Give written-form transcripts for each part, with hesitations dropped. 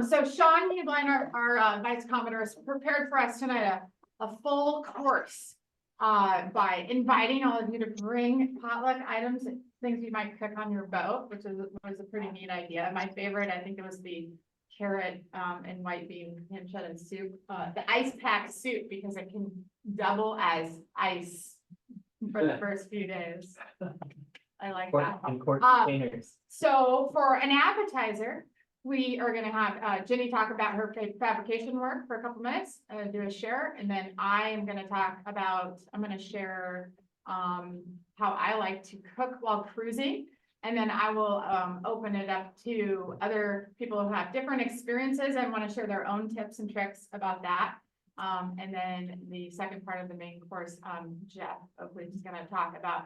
So Sean Hebline, our Vice Commodore, has prepared for us tonight a full course by inviting all of you to bring potluck items, things you might cook on your boat, which was a pretty neat idea. My favorite, I think it was the carrot and white bean pancetta soup, the ice pack soup, because it can double as ice for the first few days. I like that. So for an appetizer, we are going to have Ginny talk about her fabrication work for a couple minutes, do a share, and then I am going to talk about, I'm going to share how I like to cook while cruising, and then I will open it up to other people who have different experiences and want to share their own tips and tricks about that. And then the second part of the main course, Jeff Oakley is going to talk about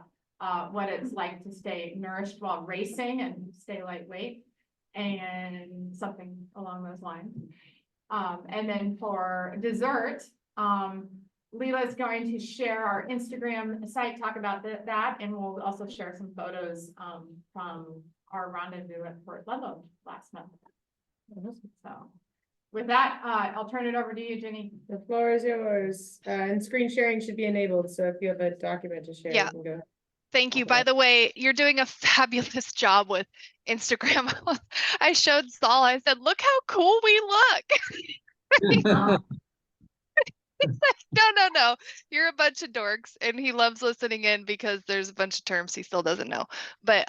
what it's like to stay nourished while racing and stay lightweight, and something along those lines. And then for dessert, Leela's going to share our Instagram site, talk about that, and we'll also share some photos from our rendezvous at Port Ludlow last month. So with that, I'll turn it over to you, Ginny. The floor is yours. And screen sharing should be enabled, so if you have a document to share, you can go. Thank you. By the way, you're doing a fabulous job with Instagram. I showed Saul, I said, look how cool we look. He's like, no, you're a bunch of dorks. And he loves listening in because there's a bunch of terms he still doesn't know. But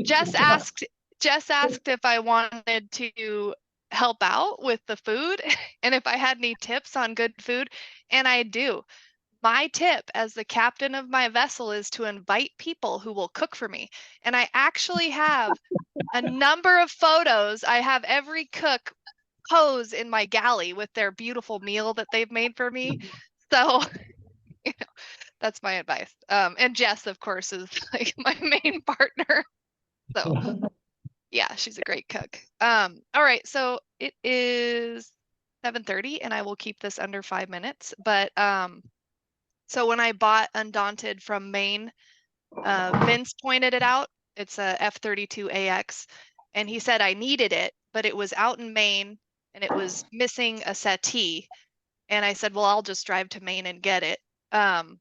Jess asked if I wanted to help out with the food and if I had any tips on good food. And I do. My tip as the captain of my vessel is to invite people who will cook for me. And I actually have a number of photos. I have every cook pose in my galley with their beautiful meal that they've made for me. So, you know, that's my advice. And Jess, of course, is like my main partner. So yeah, she's a great cook. All right, so it is 7:30 and I will keep this under 5 minutes. But so when I bought Undaunted from Maine, Vince pointed it out. It's a F-32AX, and he said I needed it, but it was out in Maine and it was missing a settee. And I said, well, I'll just drive to Maine and get it.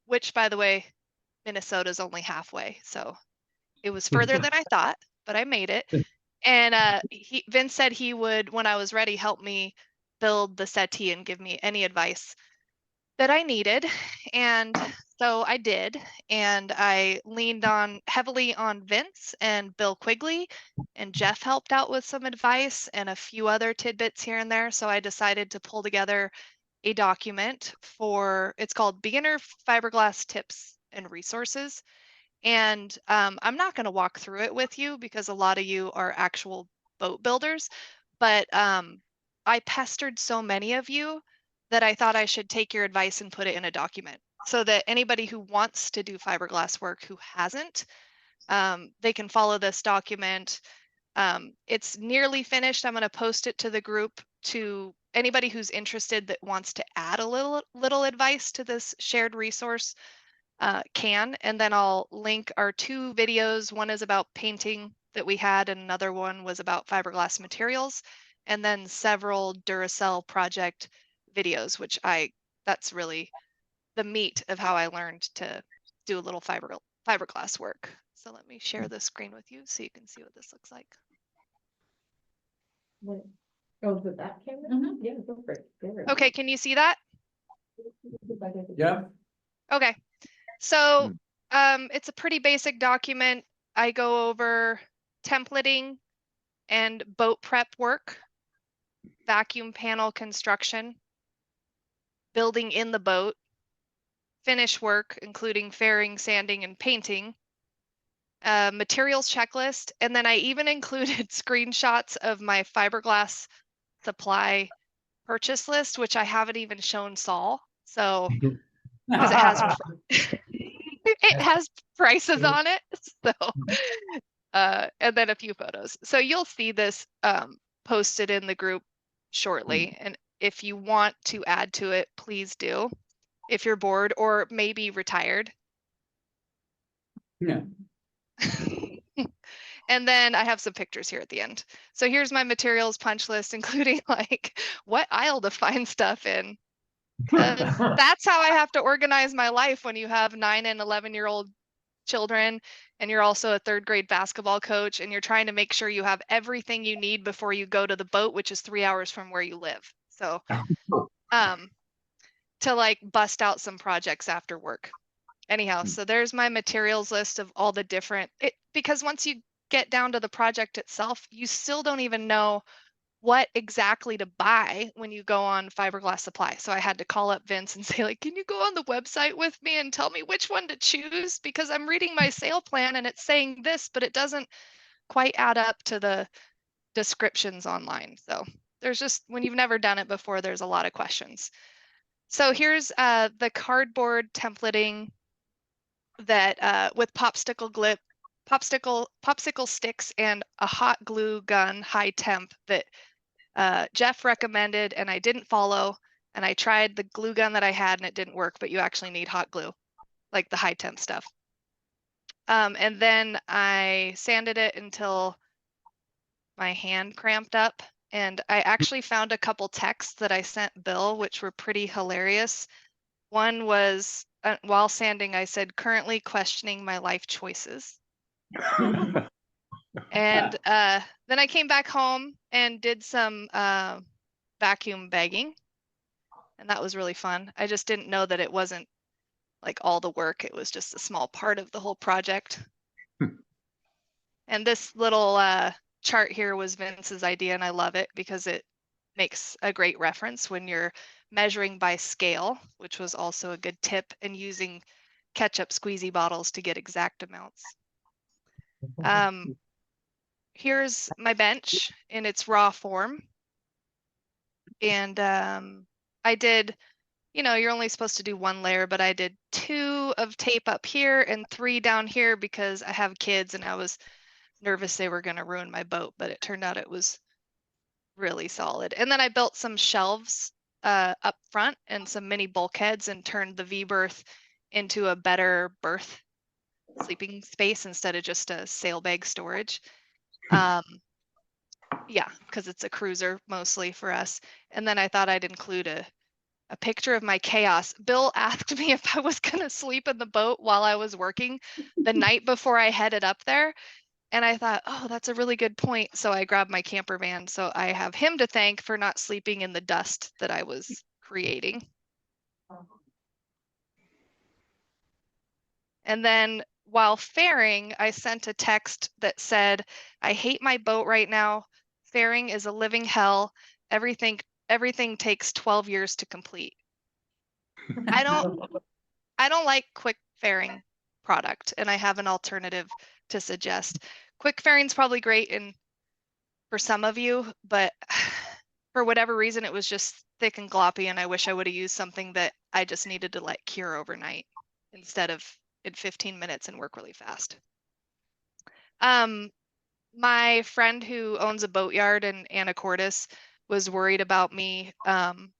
Which, by the way, Minnesota's only halfway, so it was further than I thought, but I made it. And Vince said he would, when I was ready, help me build the settee and give me any advice that I needed. And so I did, and I leaned heavily on Vince and Bill Quigley, and Jeff helped out with some advice and a few other tidbits here and there. So I decided to pull together a document it's called Beginner Fiberglass Tips and Resources. And I'm not going to walk through it with you because a lot of you are actual boat builders, but I pestered so many of you that I thought I should take your advice and put it in a document so that anybody who wants to do fiberglass work who hasn't, they can follow this document. It's nearly finished. I'm going to post it to the group to anybody who's interested that wants to add a little advice to this shared resource can. And then I'll link our 2 videos. One is about painting that we had, and another one was about fiberglass materials, and then several Duracell project videos, which that's really the meat of how I learned to do a little fiberglass work. So let me share the screen with you so you can see what this looks like. Oh, but that camera? Mm-hmm. Yeah, go for it. Okay, can you see that? Yeah. Okay, so it's a pretty basic document. I go over templating and boat prep work, vacuum panel construction, building in the boat, finish work, including fairing, sanding, and painting, materials checklist, and then I even included screenshots of my fiberglass supply purchase list, which I haven't even shown Saul. So, because it has prices on it. So, and then a few photos. So you'll see this posted in the group shortly. And if you want to add to it, please do. If you're bored or maybe retired. Yeah. And then I have some pictures here at the end. So here's my materials punch list, including like what aisle to find stuff in. 'Cause that's how I have to organize my life when you have 9 and 11-year-old children, and you're also a 3rd grade basketball coach, and you're trying to make sure you have everything you need before you go to the boat, which is 3 hours from where you live. So, to like bust out some projects after work. Anyhow, so there's my materials list of all the different, because once you get down to the project itself, you still don't even know what exactly to buy when you go on Fiberglass Supply. So I had to call up Vince and say, like, can you go on the website with me and tell me which one to choose? Because I'm reading my sale plan and it's saying this, but it doesn't quite add up to the descriptions online. So there's just, when you've never done it before, there's a lot of questions. So here's the cardboard templating that with popsicle sticks and a hot glue gun, high temp, that Jeff recommended and I didn't follow. And I tried the glue gun that I had and it didn't work, but you actually need hot glue, like the high temp stuff. And then I sanded it until my hand cramped up. And I actually found a couple texts that I sent Bill, which were pretty hilarious. One was, while sanding, I said, currently questioning my life choices. And then I came back home and did some vacuum bagging. And that was really fun. I just didn't know that it wasn't like all the work. It was just a small part of the whole project. And this little chart here was Vince's idea, and I love it because it makes a great reference when you're measuring by scale, which was also a good tip, and using ketchup squeezy bottles to get exact amounts. Here's my bench in its raw form. And I did, you know, you're only supposed to do 1 layer, but I did 2 of tape up here and 3 down here because I have kids and I was nervous they were going to ruin my boat, but it turned out it was really solid. And then I built some shelves up front and some mini bulkheads and turned the V-berth into a better berth sleeping space instead of just a sail bag storage. Yeah, because it's a cruiser mostly for us. And then I thought I'd include a picture of my chaos. Bill asked me if I was going to sleep in the boat while I was working the night before I headed up there. And I thought, oh, that's a really good point. So I grabbed my camper van. So I have him to thank for not sleeping in the dust that I was creating. And then while fairing, I sent a text that said, I hate my boat right now. Fairing is a living hell. Everything takes 12 years to complete. I don't like quick fairing product, and I have an alternative to suggest. Quick fairing's probably great for some of you, but for whatever reason, it was just thick and gloppy, and I wish I would have used something that I just needed to let cure overnight instead of in 15 minutes and work really fast. My friend who owns a boatyard in Anacortes was worried about me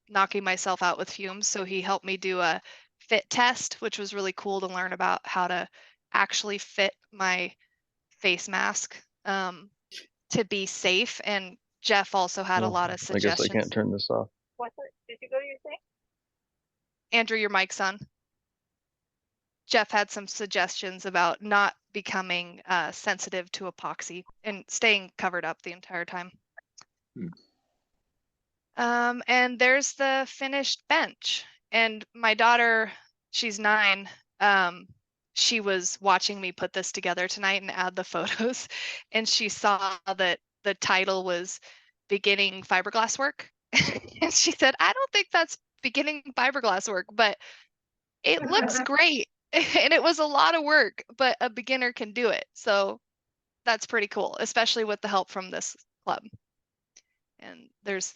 knocking myself out with fumes, so he helped me do a fit test, which was really cool to learn about how to actually fit my face mask to be safe. And Jeff also had a lot of suggestions. I guess I can't turn this off. Did you go to your thing? Andrew, your mic's on. Jeff had some suggestions about not becoming sensitive to epoxy and staying covered up the entire time. And there's the finished bench. And my daughter, she's 9. She was watching me put this together tonight and add the photos. And she saw that the title was Beginning Fiberglass Work. And she said, I don't think that's beginning fiberglass work, but it looks great. And it was a lot of work, but a beginner can do it. So that's pretty cool, especially with the help from this club. And there's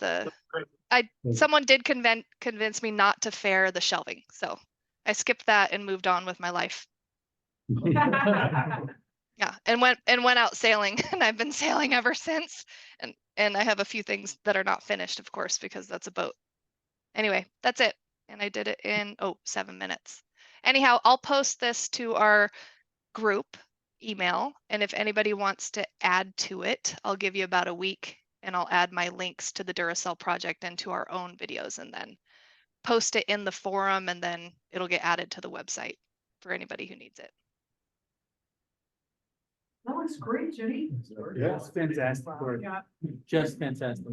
someone did convince me not to fair the shelving. So I skipped that and moved on with my life. Yeah, and went out sailing, and I've been sailing ever since. And I have a few things that are not finished, of course, because that's a boat. Anyway, that's it. And I did it in 7 minutes. Anyhow, I'll post this to our group email. And if anybody wants to add to it, I'll give you about a week and I'll add my links to the Duracell project and to our own videos and then post it in the forum, and then it'll get added to the website for anybody who needs it. That looks great, Ginny. Yeah, it's fantastic work. Yeah. Just fantastic.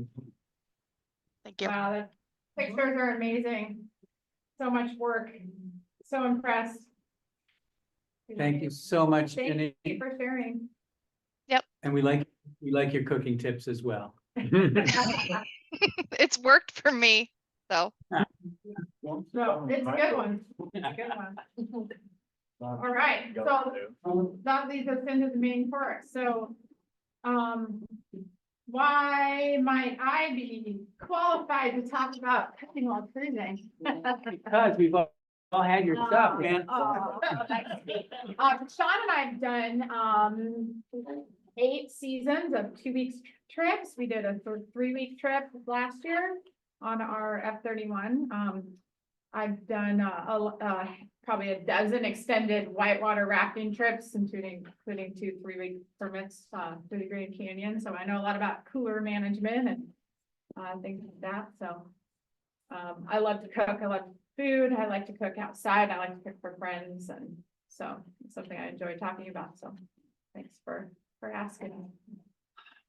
Thank you. Wow, the pictures are amazing. So much work. So impressed. Thank you so much, Thank Ginny. you for sharing. And we like your cooking tips as well. It's worked for me, so. So it's a good one. It's a good one. All right, so that leads us into the main course. So, why might I be qualified to talk about cooking while cruising? Because we've all had your stuff, man. Sean and I have done, 8 seasons of 2 weeks trips. We did a 3-week trip last year on our F-31. I've done, probably a dozen extended whitewater rafting trips, including 2 3-week permits, through the Grand Canyon. So I know a lot about cooler management and, things like that. So, I love to cook. I love food. I like to cook outside. I like to cook for friends. And so it's something I enjoy talking about. So thanks for asking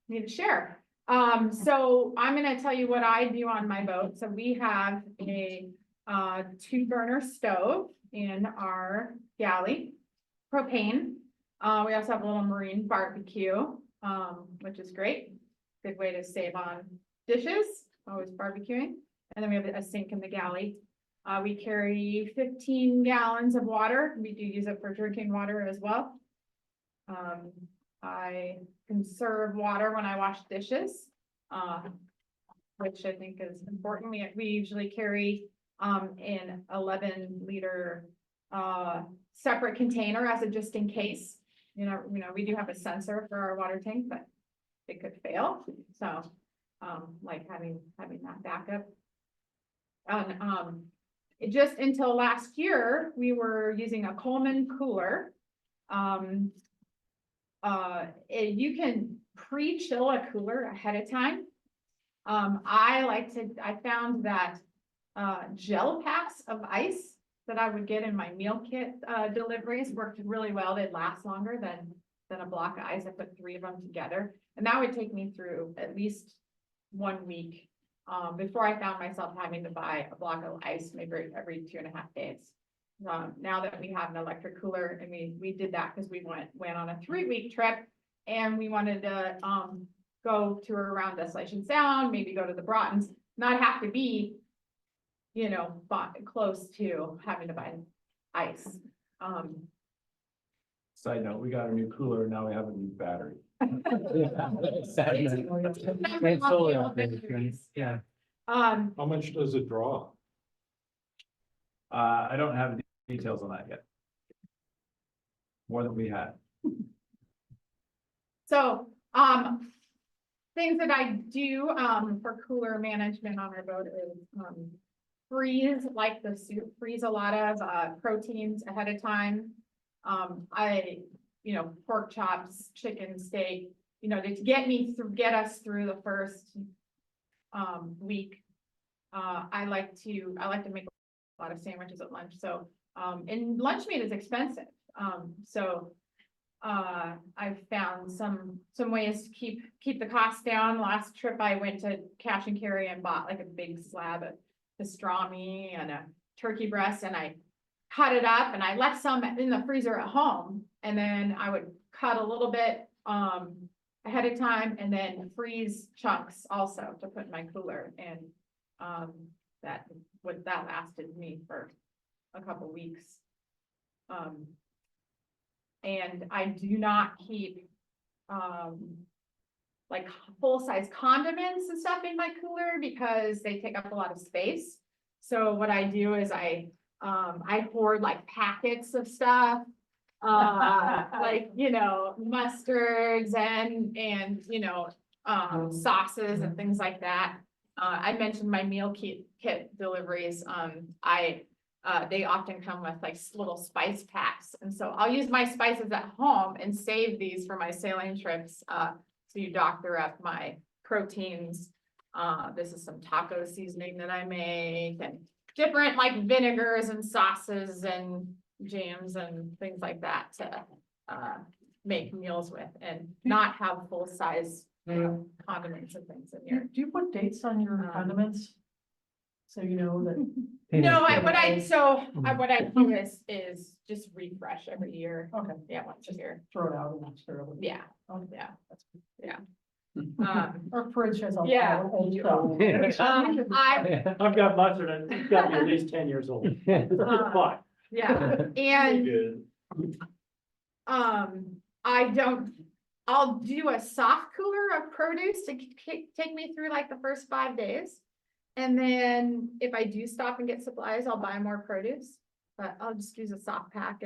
me to share. So I'm going to tell you what I do on my boat. So we have a 2-burner stove in our galley, propane. We also have a little marine barbecue, which is great. Good way to save on dishes, always barbecuing. And then we have a sink in the galley. We carry 15 gallons of water. We do use it for drinking water as well. I conserve water when I wash dishes, which I think is important. We usually carry an 11-liter separate container as a just in case. You know, we do have a sensor for our water tank, but it could fail. So, like having that backup. And just until last year, we were using a Coleman cooler. You can pre-chill a cooler ahead of time. I found that gel packs of ice that I would get in my meal kit deliveries worked really well. They'd last longer than a block of ice. I put 3 of them together, and that would take me through at least 1 week before I found myself having to buy a block of ice maybe every 2.5 days. Now that we have an electric cooler, and we did that because we went on a 3-week trip, and we wanted to go to around Desolation Sound, maybe go to the Broughtons, not have to be, close to having to buy ice. Side note, we got a new cooler, now we have a new battery. And solar upgrade, right? Yeah. How much does it draw? I don't have the details on that yet. More than we had. So, things that I do, for cooler management on our boat is, freeze, like the soup, freeze a lot of, proteins ahead of time. Pork chops, chicken, steak, to get us through the first, week. I like to make a lot of sandwiches at lunch. So, and lunch meat is expensive. So, I've found some ways to keep the cost down. Last trip I went to cash and carry and bought like a big slab of pastrami and a turkey breast, and I cut it up and I left some in the freezer at home, and then I would cut a little bit ahead of time and then freeze chunks also to put in my cooler, and that lasted me for a couple weeks. And I do not keep like full-size condiments and stuff in my cooler because they take up a lot of space. So what I do is I hoard like packets of stuff, like, mustards and sauces and things like that. I mentioned my meal kit deliveries. I they often come with like little spice packs. And so I'll use my spices at home and save these for my sailing trips, to doctor up my proteins. This is some taco seasoning that I make, and different like vinegars and sauces and jams and things like that to make meals with, and not have full size condiments and things in here. Do you put dates on your condiments? So you know that. No, what I do is just refresh every year. Okay. Yeah, once a year. Throw it out and that's fairly. Yeah, Okay. yeah, That's good. yeah. Our fridge has all. Yeah. old stuff. I've got mustard and it's got to be at least 10 years old. Fine. Yeah, and I'll do a soft cooler of produce to take me through like the first 5 days. And then if I do stop and get supplies, I'll buy more produce, but I'll just use a soft pack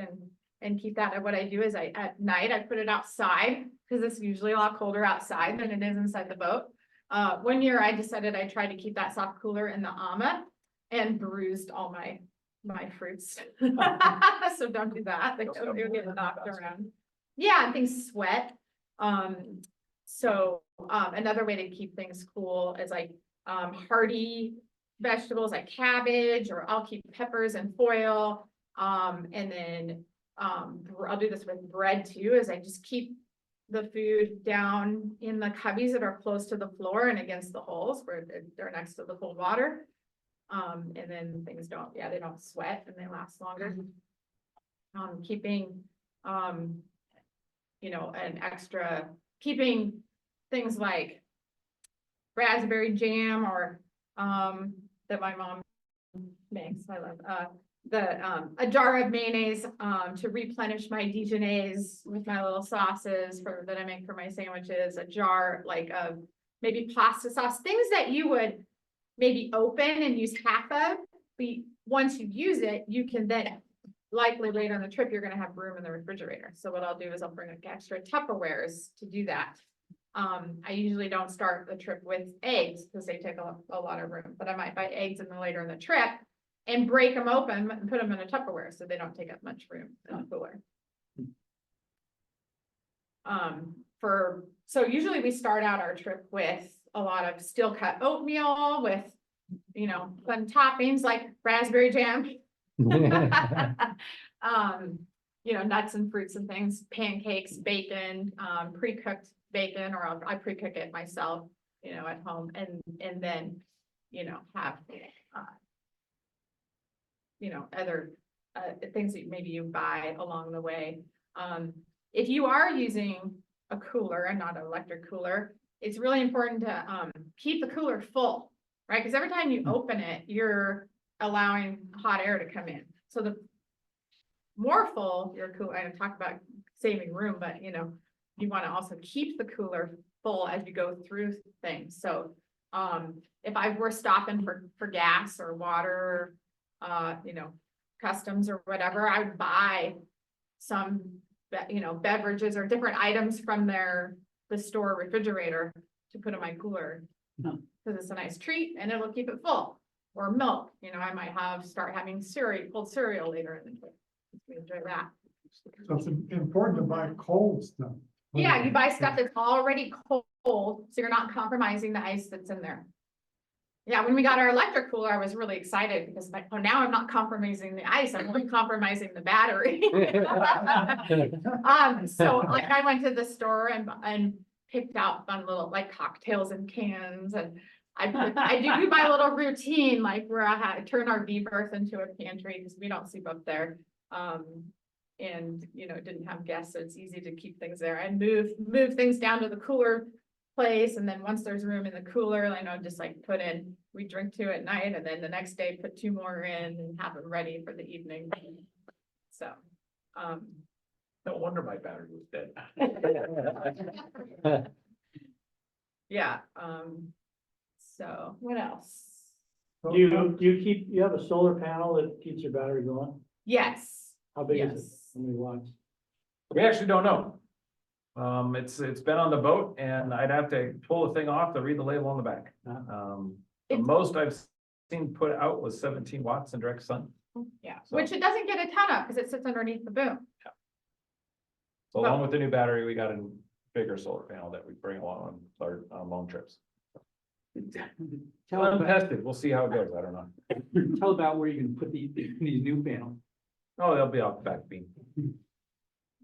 and keep that. And what I do is at night, I put it outside, because it's usually a lot colder outside than it is inside the boat. One year I decided I tried to keep that soft cooler in the AMA and bruised all my fruits. So don't do that. They would get knocked around. Yeah, and things sweat. So another way to keep things cool is like hearty vegetables like cabbage, or I'll keep peppers in foil. And then I'll do this with bread too, is I just keep the food down in the cubbies that are close to the floor and against the holes where they're next to the cold water. And then things they don't sweat and they last longer. Keeping, keeping things like raspberry jam, or that my mom makes. I love a jar of mayonnaise to replenish my Dijonnaise with my little sauces that I make for my sandwiches. A jar like of maybe pasta sauce, things that you would maybe open and use half of. But once you use it, you can then likely later on the trip, you're going to have room in the refrigerator. So what I'll do is I'll bring extra Tupperwares to do that. I usually don't start the trip with eggs because they take a lot of room, but I might buy eggs later in the trip and break them open and put them in a Tupperware so they don't take up much room in the cooler. So usually we start out our trip with a lot of steel cut oatmeal with, fun toppings like raspberry jam. Nuts and fruits and things, pancakes, bacon, pre-cooked bacon, or I pre-cook it myself, at home, and then, have, other things that maybe you buy along the way. If you are using a cooler and not an electric cooler, it's really important to keep the cooler full, right? Because every time you open it, you're allowing hot air to come in. So the more full your cooler, I talk about saving room, but you want to also keep the cooler full as you go through things. So if I were stopping for gas or water, customs or whatever, I would buy some, beverages or different items from the store refrigerator to put in my cooler. Because it's a nice treat and it'll keep it full. Or milk, I might start having cold cereal later in the trip. We enjoy that. So it's important to buy cold stuff. Yeah, you buy stuff that's already cold, so you're not compromising the ice that's in there. Yeah, when we got our electric cooler, I was really excited because now I'm not compromising the ice, I'm only compromising the battery. So like I went to the store and picked out fun little like cocktails and cans, and I do my little routine, like where I turn our V berth into a pantry because we don't sleep up there. And didn't have guests, so it's easy to keep things there. And move things down to the cooler place, and then once there's room in the cooler, just like we drink 2 at night, and then the next day put 2 more in and have them ready for the evening. So No wonder my battery was dead. yeah. So what else? You have a solar panel that keeps your battery going? Yes. How big is it? Yes. How many watts? We actually don't know. It's been on the boat and I'd have to pull the thing off to read the label on the back. The most I've seen put out was 17 watts in direct sun. Yeah, So- which it doesn't get a ton of because it sits underneath the boom. So along with the new battery, we got a bigger solar panel that we bring along on our long trips. Tell about, Untested, we'll see how it goes, I don't know. tell about where you can put these new panels. Oh, they'll be off the back beam.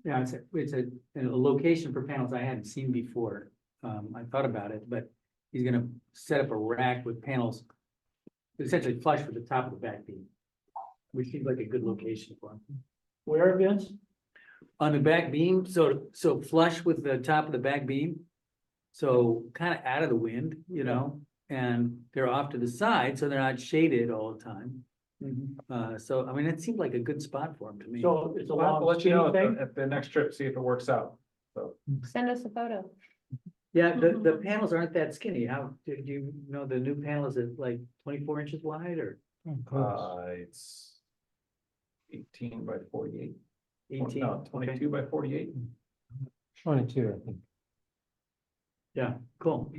Yeah, it's a location for panels I hadn't seen before. I thought about it, but he's gonna set up a rack with panels essentially flush with the top of the back beam, which seems like a good location for him. Where, Vince? On the back beam, so flush with the top of the back beam. So kind of out of the wind, you know, and they're off to the side, so they're not shaded all the time. So, I mean, it seemed like a good spot for him to me. So it's a Well, I'll long let you know skinny at thing? the next trip, see if it works out. So, Send us a photo. Yeah, the panels aren't that skinny. How, do you know, the new panel is like 24 inches wide or it's 18 by 48. 18? No, Okay. 22 by 48. 22, I think. Yeah, cool.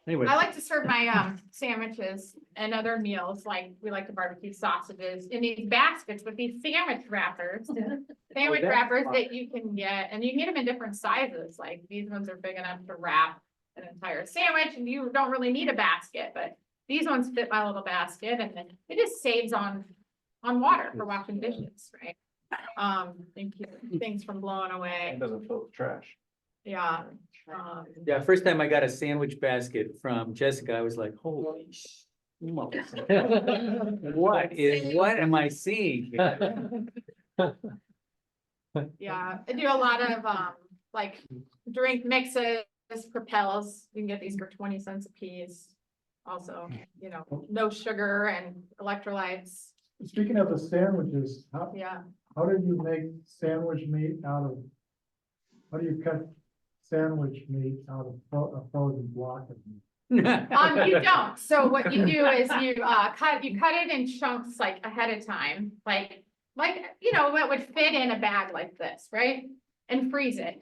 Anyway, I like to serve my sandwiches and other meals, like we like to barbecue sausages in these baskets with these sandwich wrappers. Sandwich that's wrappers fun. that you can get, and you can get them in different sizes, like these ones are big enough to wrap an entire sandwich, and you don't really need a basket, but these ones fit my little basket, and then it just saves on water for washing dishes, right? And keep things from blowing away, It doesn't fill with trash. yeah. yeah, first time I got a sandwich basket from Jessica, I was like, holy smokes. What am I seeing? Yeah, I do a lot of, like, drink mixes, propels, you can get these for 20 cents a piece. Also, you know, no sugar and electrolytes, Speaking of the sandwiches, yeah. how do you make sandwich meat how do you cut sandwich meat out of a frozen block of meat? You don't, so what you do is you cut it in chunks like ahead of time, like, you know, what would fit in a bag like this, right? And freeze it.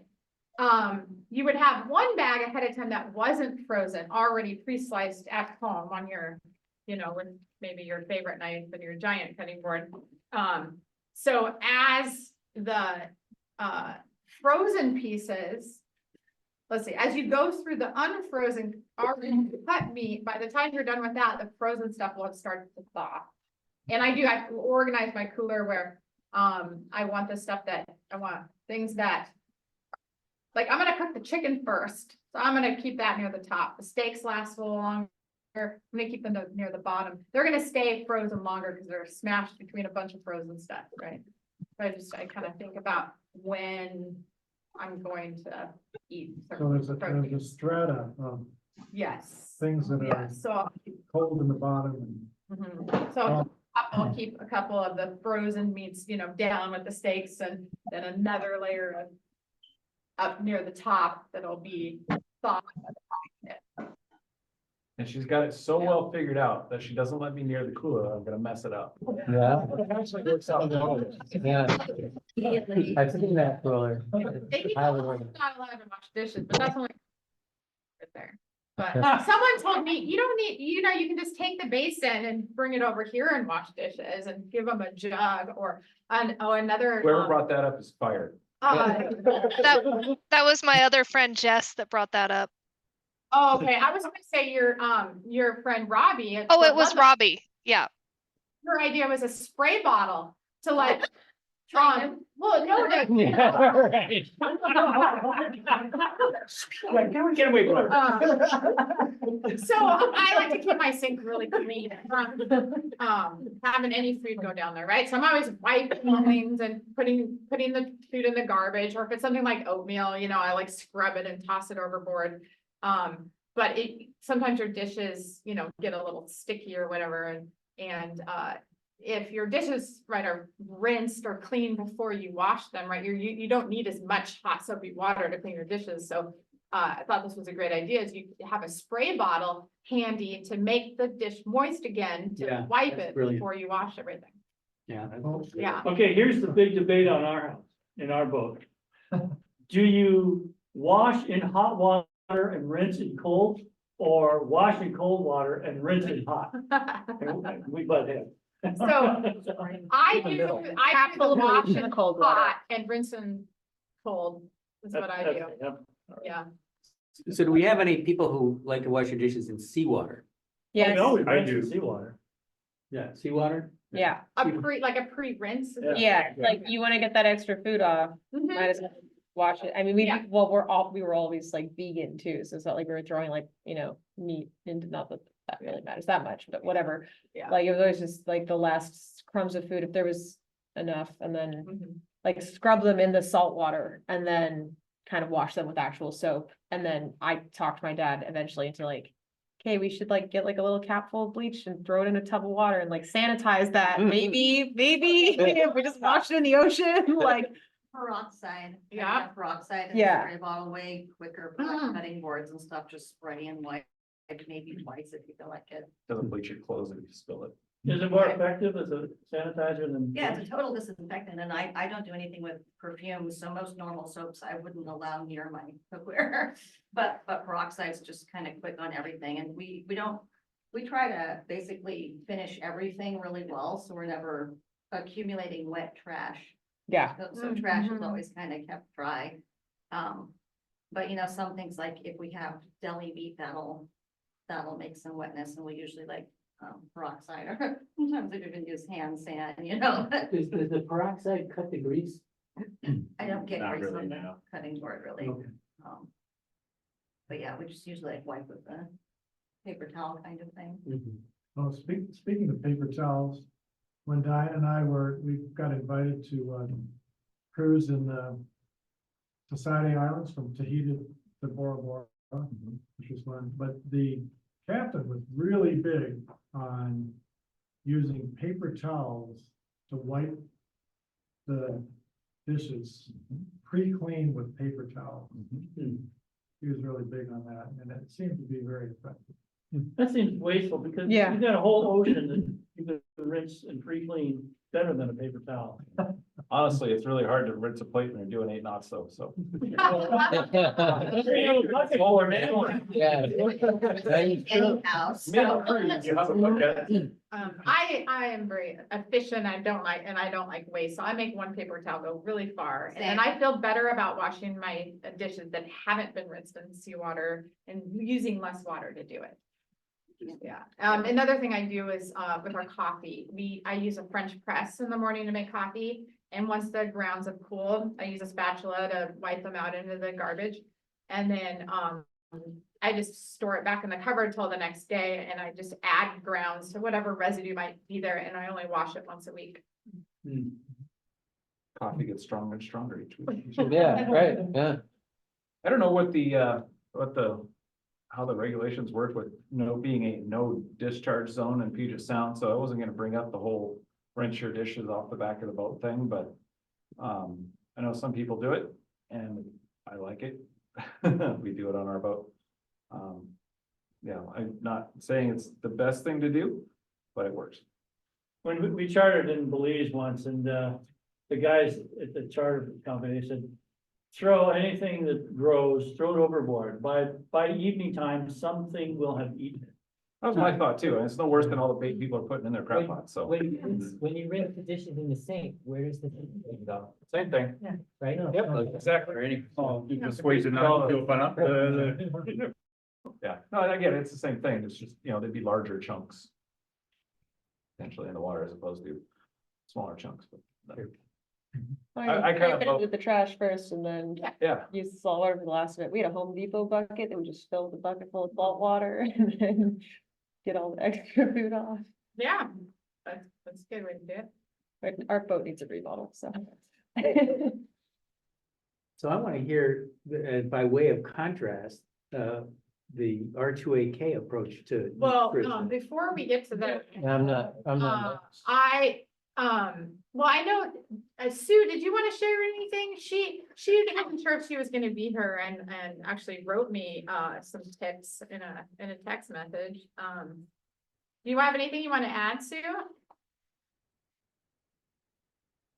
You would have one bag ahead of time that wasn't frozen, already pre-sliced at home on your, you know, with maybe your favorite knife and your giant cutting board. So as the frozen pieces, let's see, as you go through the unfrozen, already cut meat, by the time you're done with that, the frozen stuff will start to thaw. And I organize my cooler where, I want the stuff that, I want things that, like, I'm gonna cook the chicken first, so I'm gonna keep that near the top. The steaks last a little longer. I'm gonna keep them near the bottom. They're gonna stay frozen longer because they're smashed between a bunch of frozen stuff, right? So I kind of think about when I'm going to eat. So certain there's a proteins. strata of Yes. things that Yeah, are so, cold in the bottom so I'll keep a couple of the frozen meats, you know, down with the steaks, and then another layer of up near the top that'll be thawed. And she's got it so well figured out that she doesn't let me near the cooler. I'm gonna mess it up. Yeah. It actually works out. Yeah. I've seen that cooler. Maybe Highly not recommend. allowed to wash dishes, but that's only right there. But someone told me, you don't need, you know, you can just take the basin and bring it over here and wash dishes and give them a jug or another. Whoever brought that up is fired. That was my other friend Jess that brought that up. Oh, okay, I was gonna say your friend Robbie. at Oh, Port it was Ludlow, Robbie. Yeah. her idea was a spray bottle to like, well, no, Right. Get away from her. so I like to keep my sink really clean from, having any food go down there, right? So I'm always wiping things and putting the food in the garbage, or if it's something like oatmeal, you know, I like scrub it and toss it overboard. But sometimes your dishes, you know, get a little sticky or whatever, and if your dishes, right, are rinsed or cleaned before you wash them, right, you don't need as much hot soapy water to clean your dishes, so I thought this was a great idea, is you have a spray bottle handy to make the dish moist again, to Yeah, wipe that's it brilliant. before you wash everything. Yeah. Yeah. Okay, here's the big debate on our house, in our boat. Do you wash in hot water and rinse in cold, or wash in cold water and rinse in hot? And we butt heads. So I do the Absolutely, wash in in cold water. hot and rinse in cold is what I do, Yep. yeah. So do we have any people who like to wash your dishes in seawater? Yes, No, we I rinse in do. seawater. Yeah, seawater? yeah, Like a pre-rinse. Yeah. yeah, like you wanna get that extra food off, Mhm. might as well wash it. I mean, Yeah. we were always like vegan too, so it's not like we were throwing like, meat into, not that that really matters that much, but whatever. Yeah. Like it was always just like the last crumbs of food, if there was enough, and then Mhm. like scrub them in the salt water and then kind of wash them with actual soap. And then I talked my dad eventually into like, okay, we should like get like a little cap full of bleach and throw it in a tub of water and like sanitize that. Maybe if we just wash it in the ocean, like, Peroxide. Yeah. Peroxide and Yeah. spray bottle way quicker for like Mhm. cutting boards and stuff, just spray in like maybe twice if you feel like it. Doesn't bleach your clothes if you spill it. Is it more effective as a sanitizer than? Yeah, it's a total disinfectant and I don't do anything with perfumes, so most normal soaps I wouldn't allow near my cookware. But peroxide's just kind of quick on everything and we try to basically finish everything really well, so we're never accumulating wet trash. yeah. So trash is Mhm. always kind of kept dry. But some things like if we have deli meat, that'll make some wetness and we usually like peroxide or sometimes we even use hand sand, Does the peroxide cut the grease? I don't get Not grease really, on the no. cutting board really. Okay. Um, But yeah, we just usually like wipe with the paper towel kind of thing. Mhm. Well, speaking of paper towels, when Diane and we got invited to, cruise in the Society Islands from Tahiti to Bora Bora, which was fun, but the captain was really big on using paper towels to wipe the dishes, pre-clean with paper towels. He was really big on that, and it seemed to be very effective. That seems wasteful because Yeah. you've got a whole ocean that you could rinse and pre-clean better than a paper towel. Honestly, it's really hard to rinse a plate when you're doing 8 knots though, so. Smaller man. Anyhow, Middle cruise, you have to look at it. I am very efficient. I don't like waste. So I make one paper towel go really far. And then I feel better about washing my dishes that haven't been rinsed in seawater and using less water to do it. Yeah. Another thing I do is, with our coffee, I use a French press in the morning to make coffee. And once the grounds have cooled, I use a spatula to wipe them out into the garbage. And then, I just store it back in the cupboard till the next day and I just add grounds to whatever residue might be there and I only wash it once a week. Coffee gets stronger and stronger each week. Yeah, right, yeah. I don't know how the regulations work with being a no discharge zone in Puget Sound, so I wasn't gonna bring up the whole rinse your dishes off the back of the boat thing, but I know some people do it and I like it. We do it on our boat. I'm not saying it's the best thing to do, but it works. When we chartered in Belize once and the guys at the charter company said, throw anything that grows, throw it overboard. By evening time, something will have eaten it. That was my thought too, and it's no worse than all the bait people are putting in their crap pots, so. When you rinse the dishes in the sink, where does the thing go? Same thing. Right? Yep, exactly. Yeah, no, I get it, it's the same thing, it's just, they'd be larger chunks. Potentially in the water as opposed to smaller chunks, but. I kind of Scrape it vote- into the trash first and then Yeah, use the salt water for the last of it. We had a Home Depot bucket that would just fill the bucket full of salt water and then get all the extra food off. Yeah, that's a good way to do it. But our boat needs a remodel, so. So I want to hear, by way of contrast, the R2AK approach to. Well, Kristen. before we get to that. I'm not. Well, I know, Sue, did you want to share anything? She wasn't sure if she was gonna be here and actually wrote me, some tips in a text message. Do you have anything you want to add, Sue?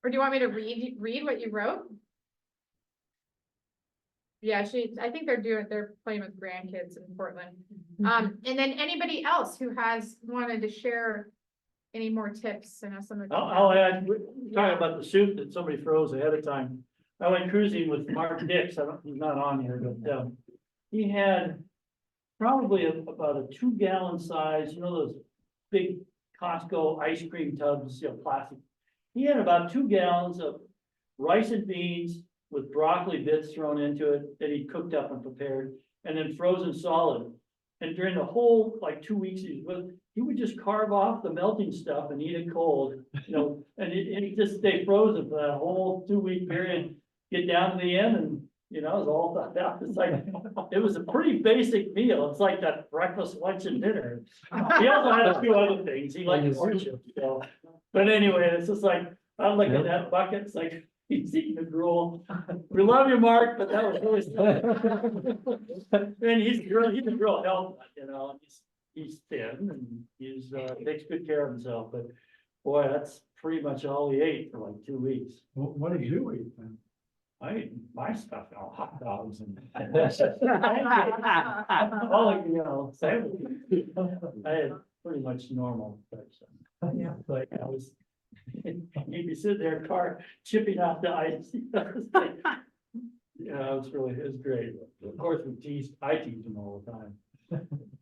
Or do you want me to read what you wrote? Yeah, I think they're playing with grandkids in Portland. And then anybody else who has wanted to share any more tips? I know some of. I'll add, we're talking about the soup that somebody froze ahead of time. I went cruising with Mark Dix, he's not on here, but, he had probably about a 2-gallon size, those big Costco ice cream tubs, plastic. He had about 2 gallons of rice and beans with broccoli bits thrown into it that he cooked up and prepared, and then frozen solid. And during the whole, like 2 weeks, he would just carve off the melting stuff and eat it cold, and it just stay frozen for that whole 2-week period. Get down to the end and, it was all thought out. It's like, it was a pretty basic meal. It's like that breakfast, lunch and dinner. He also had a few other things. He liked orange chips, But anyway, it's just like, I'm looking at that bucket, it's like, he's eating the gruel. We love you, Mark, but that was really. And he's a real health nut, he's thin and he's, takes good care of himself, but boy, that's pretty much all he ate for like 2 weeks. What did you eat then? I ate my stuff, hot dogs and. All sandwiches. I had pretty much normal, but, like I was. He'd be sitting there, car chipping off the ice. Yeah, it was great. Of course, I teased him all the time.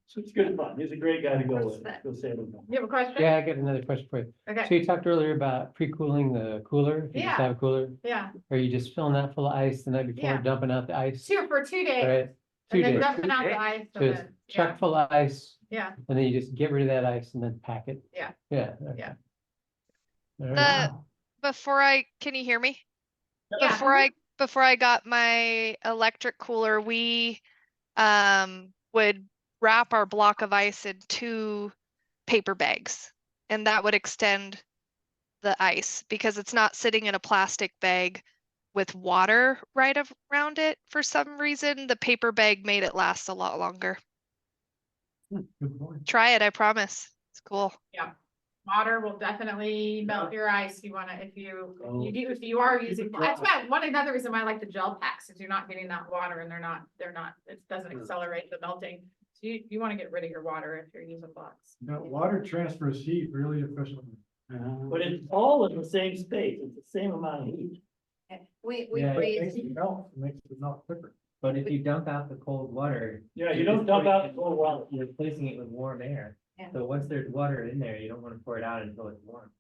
So it's good fun. He's a great guy to go with. Go save him. You have a question? Yeah, I got another question for you. So Okay, you talked earlier about pre-cooling the cooler. If you just Yeah. have a cooler, yeah, are you just filling that full of ice the night before, Yeah. dumping out the ice? for 2 days, Right, 2 and then days. dumping out the ice. So and it's then- chock full of ice, Yeah, and then you just get rid of that ice and then pack it. Yeah. Yeah. okay. Yeah. All right. Can you hear me? Yeah. Before I got my electric cooler, we would wrap our block of ice in 2 paper bags, and that would extend the ice because it's not sitting in a plastic bag with water right around it. For some reason, the paper bag made it last a lot longer. Good point. Try it, I promise. It's cool. water will definitely melt your ice. If Oh. if you are using, that's why another reason why I like the gel packs is you're not getting that water and it doesn't accelerate the melting. So you want to get rid of your water if you're using blocks. Water transfers heat really efficiently. But it's all in the same space. It's the same amount of heat. We Yeah, It freeze, makes it melt, it makes it melt quicker. But if you dump out the cold water, Yeah, you don't dump out the cold water. you're replacing it with warm air. Yeah. So once there's water in there, you don't want to pour it out until it's warm.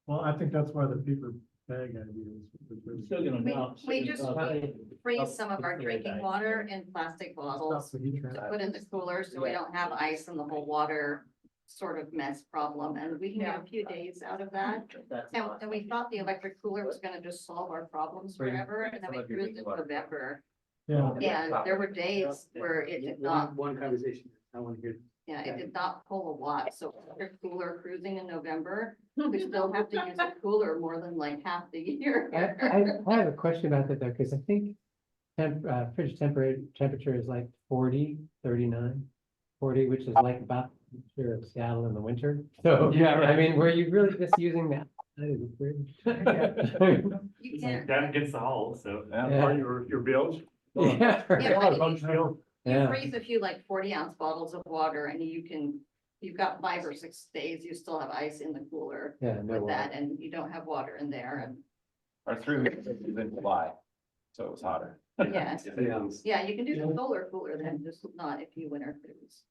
Well, I think that's why the paper bag idea is really. It's still gonna melt. we just Probably- freeze some of our drinking water in plastic bottles, Stops the heat transfer. put in the cooler, so we don't have ice and the whole water sort of mess problem, and we can get a few days out of that. And we thought the electric cooler was gonna just solve our problems Bring forever, and then we some of your cruised in water. November, Yeah, and there were days where it did not, One conversation, I want to hear. yeah, it did not pull a watt, so electric cooler cruising in November, we still have to use a cooler more than like half the year. I have a question about that though, because I think fridge temperature is like 40, 39, 40, which is like about here of Seattle in the winter. So, Yeah, right. I mean, were you really just using that side of the fridge? You can't, That gets the whole, so. Yeah. Or your bills. Yeah, right. yeah, but you Yeah. freeze a few like 40-ounce bottles of water, and you've got 5 or 6 days, you still have ice in the cooler Yeah, no with that, water. and you don't have water in there, and Our 3 weeks is in July, so it was hotter. yeah. Yeah. Yeah, you can do the solar cooler then, just not if you winter cruise.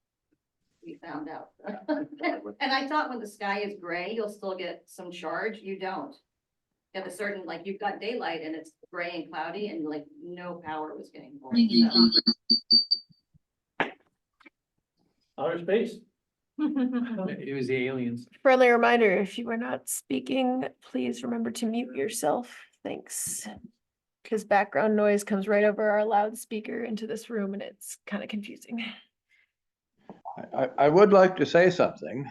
We found out. And I thought when the sky is gray, you'll still get some charge. You don't. At a certain, like, you've got daylight and it's gray and cloudy and like no power was getting pulled. So. Outer space. It was the aliens. Friendly reminder, if you are not speaking, please remember to mute yourself. Thanks. Because background noise comes right over our loudspeaker into this room and it's kind of confusing. I would like to say something.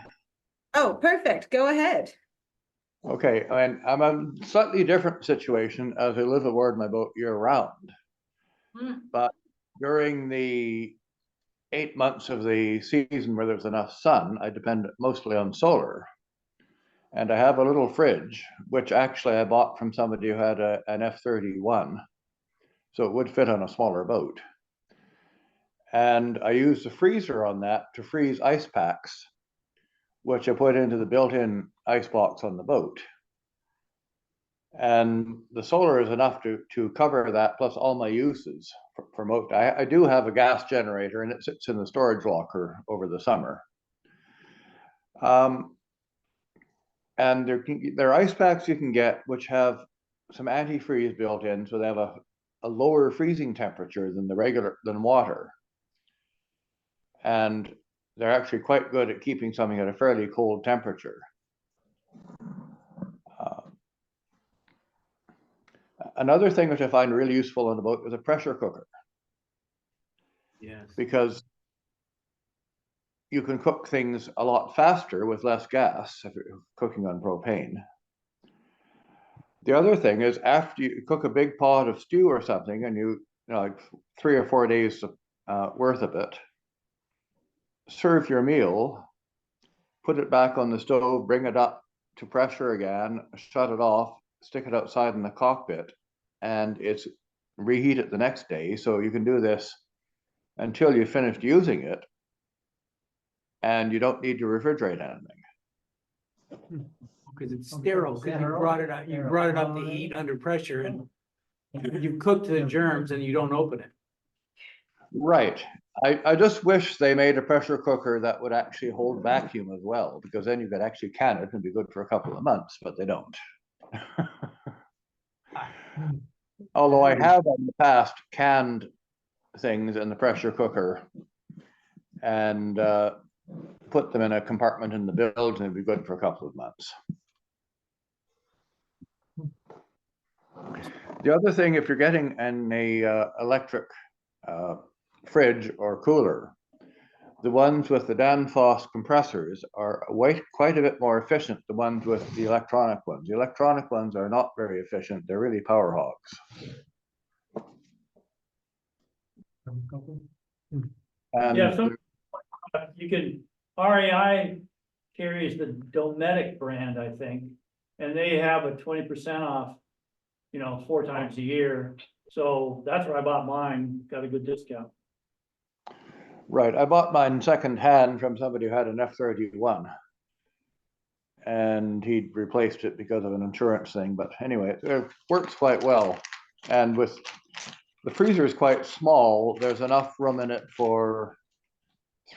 Oh, perfect. Go ahead. Okay, and I'm a slightly different situation as I live aboard my boat year round. Hmm. But during the 8 months of the season where there's enough sun, I depend mostly on solar. And I have a little fridge, which actually I bought from somebody who had an F-31. So it would fit on a smaller boat. And I use the freezer on that to freeze ice packs which I put into the built-in icebox on the boat. And the solar is enough to cover that, plus all my uses for most. I do have a gas generator, and it sits in the storage locker over the summer. And there are ice packs you can get which have some antifreeze built in, so they have a lower freezing temperature than than water. And they're actually quite good at keeping something at a fairly cold temperature. Another thing which I find really useful on the boat is a pressure cooker. Yes. Because you can cook things a lot faster with less gas if you're cooking on propane. The other thing is, after you cook a big pot of stew or something, and you know, like 3 or 4 days worth of it, serve your meal, put it back on the stove, bring it up to pressure again, shut it off, stick it outside in the cockpit, and it's reheat it the next day. So you can do this until you've finished using it, and you don't need to refrigerate anything. Because it's sterile, because you brought it up, to heat under pressure, and you cooked the germs and you don't open it. Right. I just wish they made a pressure cooker that would actually hold vacuum as well, because then you could actually can it and be good for a couple of months, but they don't. Although I have in the past canned things in the pressure cooker and put them in a compartment in the bilge, and it'd be good for a couple of months. The other thing, if you're getting an electric fridge or cooler, the ones with the Danfoss compressors are quite a bit more efficient than the ones with the electronic ones. The electronic ones are not very efficient. They're really power hogs. And Yeah, so you can, REI carries the Dometic brand, I think, and they have a 20% off, 4 times a year. So that's where I bought mine, got a good discount. right, I bought mine secondhand from somebody who had an F-31. And he'd replaced it because of an insurance thing. But anyway, it works quite well. And with the freezer is quite small, there's enough room in it for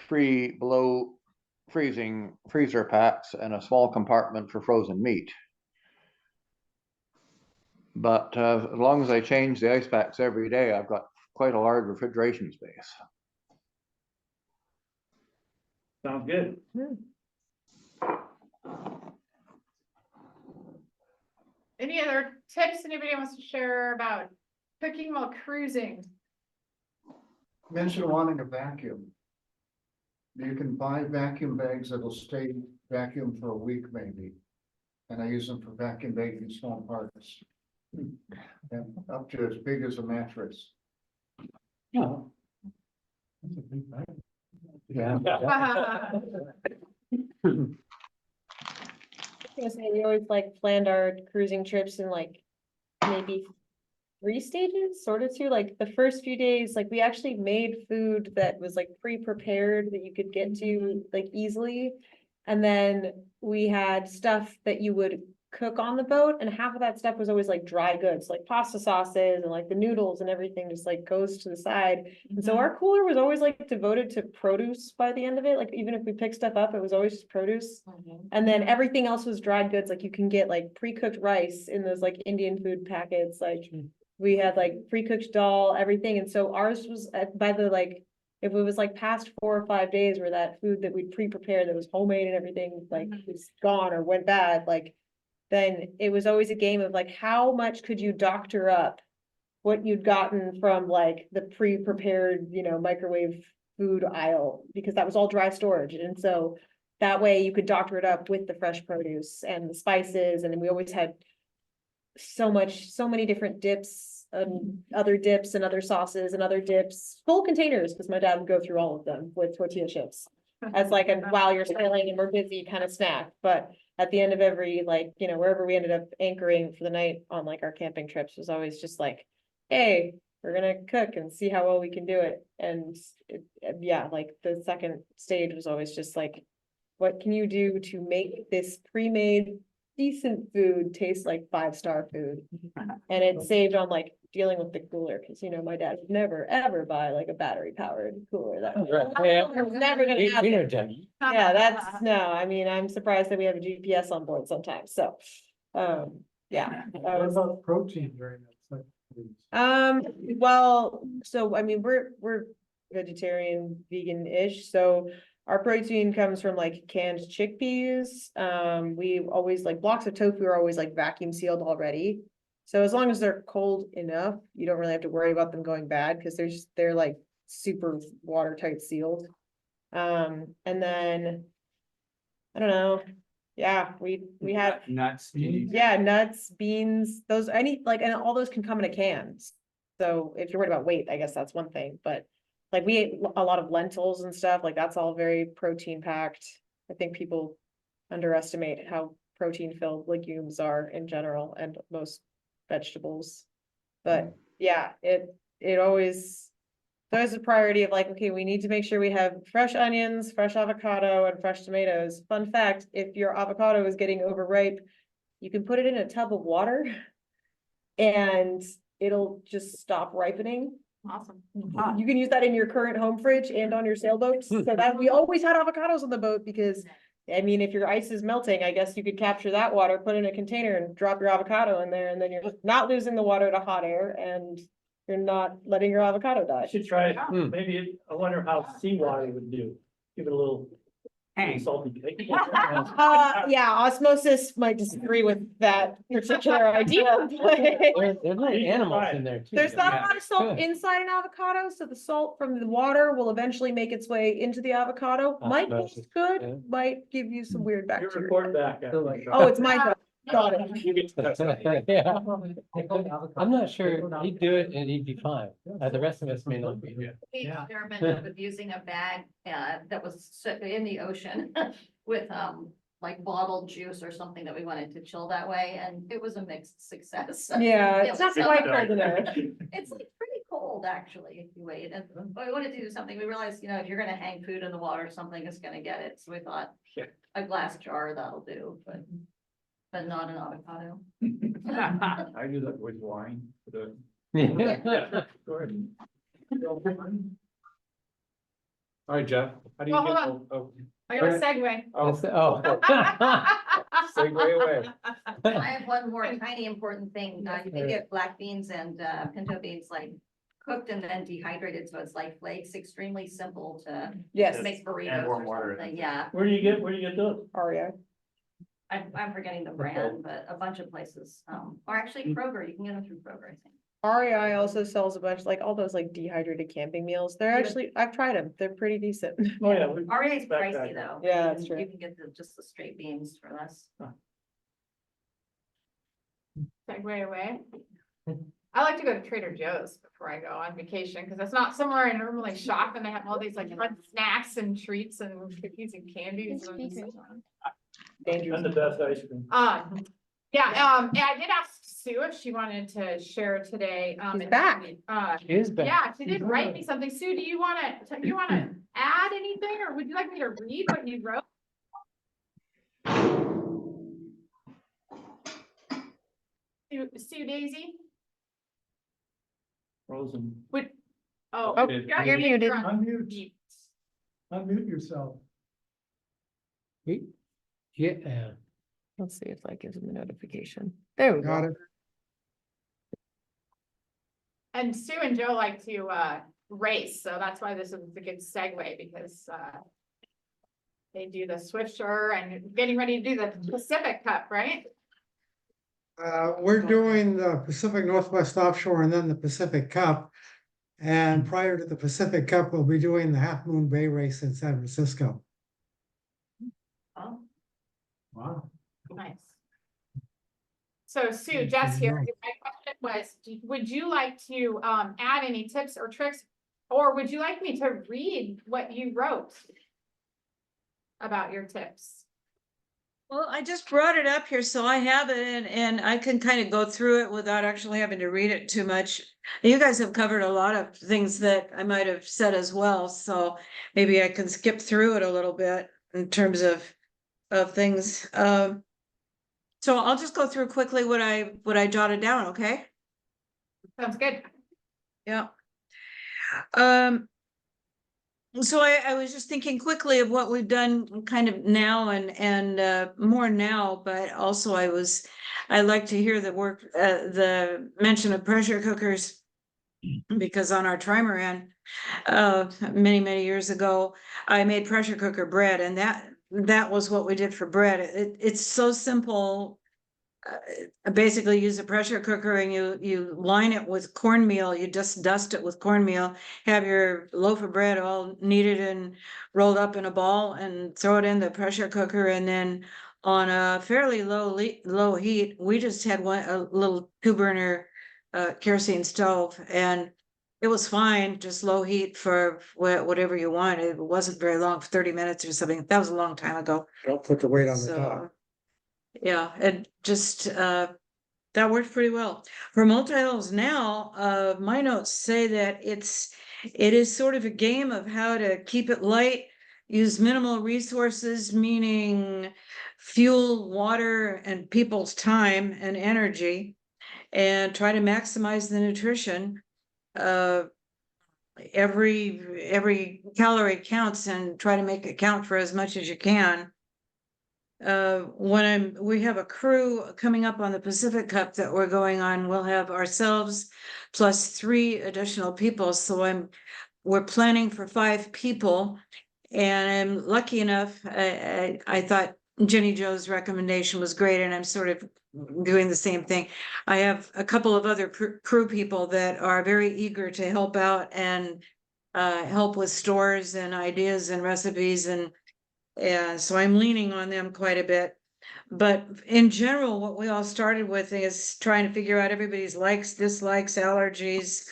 3 below freezing freezer packs and a small compartment for frozen meat. But as long as I change the ice packs every day, I've got quite a large refrigeration space. Sounds good. Any other tips anybody wants to share about cooking while cruising? Mention wanting a vacuum. You can buy vacuum bags that'll stay vacuum for a week maybe. And I use them for vacuum bagging small parts. And up to as big as a mattress. Yeah. Yeah. We always like planned our cruising trips in like maybe 3 stages, sort of 2. Like the first few days, like we actually made food that was like pre-prepared that you could get to like easily. And then we had stuff that you would cook on the boat, and half of that stuff was always like dry goods, like pasta sauces and like the noodles and everything just like goes to the side. And so our cooler was always like devoted to produce by the end of it. Like even if we picked stuff up, it was always just produce. And then everything else was dried goods. Like you can get like pre-cooked rice in those like Indian food packets. Like we had like pre-cooked dal, everything. And so ours was by the like, if it was like past 4 or 5 days where that food that we'd pre-prepared that was homemade and everything like was gone or went bad, like then it was always a game of like, how much could you doctor up what you'd gotten from like the pre-prepared, microwave food aisle, because that was all dry storage. And so that way you could doctor it up with the fresh produce and the spices. And then we always had so many different dips and other dips and other sauces and other dips, full containers, because my dad would go through all of them with tortilla chips as like a while you're sailing and we're busy kind of snack. But at the end of every, like, wherever we ended up anchoring for the night on like our camping trips was always just like, hey, we're gonna cook and see how well we can do it. And yeah, like the second stage was always just like what can you do to make this pre-made decent food taste like 5-star food? And it saved on like dealing with the cooler, because you know, my dad would never, ever buy like a battery powered cooler. That was never gonna happen. Yeah, that's, no, I mean, I'm surprised that we have a GPS on board sometimes, so, yeah. that What was- about protein during that? Well, so I mean, we're vegetarian, vegan-ish, so our protein comes from like canned chickpeas. We always like blocks of tofu are always like vacuum sealed already. So as long as they're cold enough, you don't really have to worry about them going bad because they're like super watertight sealed. And then I don't know. Yeah, we have, Nuts. yeah, nuts, beans, those, and all those can come in a can. So if you're worried about weight, I guess that's one thing, but like we ate a lot of lentils and stuff, like that's all very protein packed. I think people underestimate how protein filled legumes are in general and most vegetables. But yeah, it always, there's a priority of like, okay, we need to make sure we have fresh onions, fresh avocado, and fresh tomatoes. Fun fact, if your avocado is getting overripe, you can put it in a tub of water and it'll just stop ripening. Awesome. You can use that in your current home fridge and on your sailboats. So that we always had avocados on the boat because, I mean, if your ice is melting, I guess you could capture that water, put it in a container and drop your avocado in there, and then you're not losing the water to hot air and you're not letting your avocado I die. should try it. Maybe, I wonder how seawater would do. Give it a little salty. Yeah, osmosis might disagree with that particular idea. There's like animals in there too. There's not a Yeah. lot of salt inside an avocado, so the salt from the water will eventually make its way into the avocado. Might Osmosis, taste good, yeah. might give you some weird You bacteria. report back. after the show. Oh, it's my fault. Got it. You get to test it. Yeah. I'm not sure, he'd do it and he'd be fine, the rest of us may not be. We Yeah. experimented with using a bag, that was in the ocean with, like bottled juice or something that we wanted to chill that way, and it was a mixed success. Yeah, It it's not was- quite cold enough. It's like pretty cold, actually, if you wait, and but we wanted to do something, we realized, if you're gonna hang food in the water, something is gonna get it, so we thought Yeah. a glass jar, that'll do, but not an avocado. I do that with wine. All right, Jeff, how do you Well, get? hold Oh, I got a segue. Oh. segue away. I have one more tiny important thing, you can get black beans and pinto beans like cooked and then dehydrated, so it's like flakes, extremely simple to Yes, make burritos And warm or water. something, yeah. Where do you get those? Aria. I'm forgetting the brand, but a bunch of places, or actually Kroger, you can get them through Kroger, I think. REI also sells a bunch, like all those like dehydrated camping meals. They're actually, I've tried them. They're pretty decent. Oh, yeah. REA is Back- pricey though. Yeah, You that's can- true. You can get just the straight beans for less. Segue away. I like to go to Trader Joe's before I go on vacation, because it's not somewhere I normally shop, and they have all these like fun snacks and treats and cookies and candies. and- And the best ice cream. Yeah, and I did ask Sue if she wanted to share today. She's back. She is back. Yeah, she did write me something. Sue, do you wanna add anything, or would you like me to read what you wrote? Sue Daisy? Frozen. Oh, Oh, you're muted. on Unmute, mute. unmute yourself. Yeah. Let's see if that gives them a notification. There we Got go. it. And Sue and Joe like to race, so that's why this is a good segue, because they do the Swifter and getting ready to do the Pacific Cup, right? We're doing the Pacific Northwest Offshore and then the Pacific Cup. And prior to the Pacific Cup, we'll be doing the Half Moon Bay race in San Francisco. Oh, Wow. Nice. So Sue, Jess here, my question was, would you like to add any tips or tricks? Or would you like me to read what you wrote about your tips? Well, I just brought it up here, so I have it and I can kind of go through it without actually having to read it too much. You guys have covered a lot of things that I might have said as well, so maybe I can skip through it a little bit. in terms of things. So I'll just go through quickly what I jotted down, okay? Sounds good. Yeah. So I was just thinking quickly of what we've done kind of now and more now, but also I'd like to hear the work, the mention of pressure cookers. Because on our trimaran, many years ago, I made pressure cooker bread, and that was what we did for bread. It's so simple. Basically use a pressure cooker and you line it with cornmeal. You just dust it with cornmeal, have your loaf of bread all kneaded and rolled up in a ball and throw it in the pressure cooker. And then on a fairly low heat, we just had a little 2-burner kerosene stove, and it was fine, just low heat for whatever you wanted. It wasn't very long, 30 minutes or something. That was a long time ago. Don't put the weight on the So, top. yeah, and just, that worked pretty well. For multi-hulls now, my notes say that it is sort of a game of how to keep it light, use minimal resources, meaning fuel, water, and people's time and energy, and try to maximize the nutrition. Every calorie counts, and try to make it count for as much as you can. We have a crew coming up on the Pacific Cup that we're going on, we'll have ourselves plus 3 additional people, so we're planning for 5 people. And I'm lucky enough, I thought Ginnie Jo's recommendation was great, and I'm sort of doing the same thing. I have a couple of other crew people that are very eager to help out and help with stores and ideas and recipes, and so I'm leaning on them quite a bit. But in general, what we all started with is trying to figure out everybody's likes, dislikes, allergies,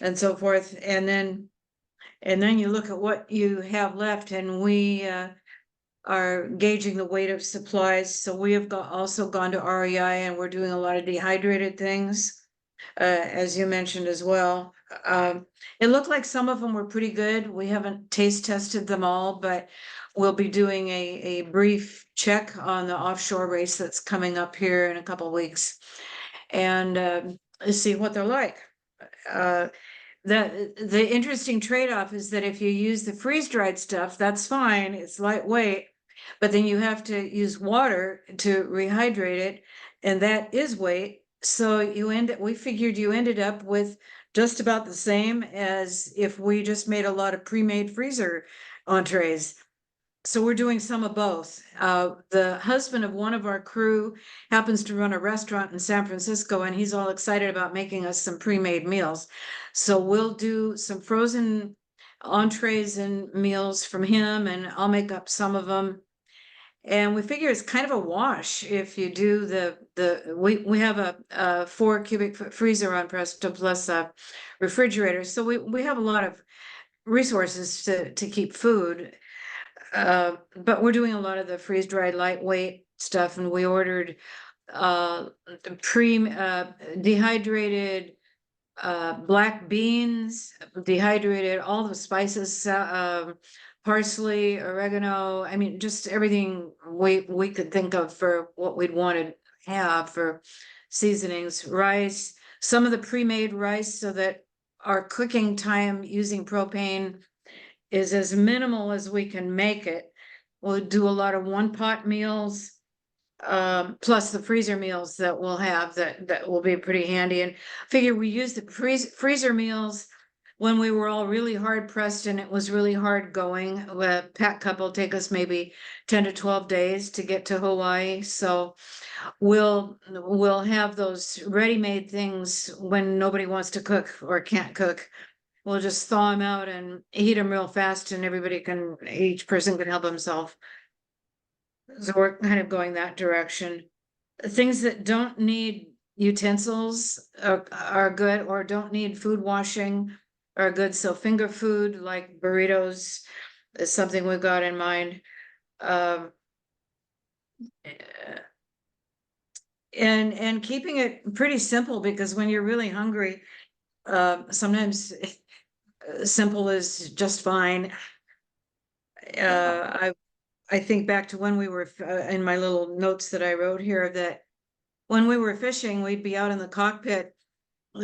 and so forth. And then you look at what you have left, and we are gauging the weight of supplies. So we have also gone to REI, and we're doing a lot of dehydrated things, as you mentioned as well. It looked like some of them were pretty good. We haven't taste tested them all, but we'll be doing a brief check on the offshore race that's coming up here in a couple of weeks, and see what they're like. The interesting trade-off is that if you use the freeze-dried stuff, that's fine, it's lightweight, but then you have to use water to rehydrate it, and that is weight. So we figured you ended up with just about the same as if we just made a lot of pre-made freezer entrees. So we're doing some of both. The husband of one of our crew happens to run a restaurant in San Francisco, and he's all excited about making us some pre-made meals. So we'll do some frozen entrees and meals from him, and I'll make up some of them. And we figure it's kind of a wash if you do we have a 4 cubic foot freezer on Presto plus a refrigerator. So we have a lot of resources to keep food. But we're doing a lot of the freeze-dried lightweight stuff, and we ordered dehydrated black beans, dehydrated all the spices, parsley, oregano. I mean, just everything we could think of for what we'd want to have for seasonings. Rice, some of the pre-made rice, so that our cooking time using propane is as minimal as we can make it. We'll do a lot of 1-pot meals, plus the freezer meals that we'll have that will be pretty handy. And figure we use the freezer meals when we were all really hard pressed and it was really hard going. The pack cup will take us maybe 10 to 12 days to get to Hawaii. So we'll have those ready-made things when nobody wants to cook or can't cook. We'll just thaw them out and heat them real fast, and each person can help himself. So we're kind of going that direction. Things that don't need utensils are good, or don't need food washing are good. So finger food like burritos is something we've got in mind. And keeping it pretty simple, because when you're really hungry, sometimes simple is just fine. I think back to when we were, in my little notes that I wrote here, that when we were fishing, we'd be out in the cockpit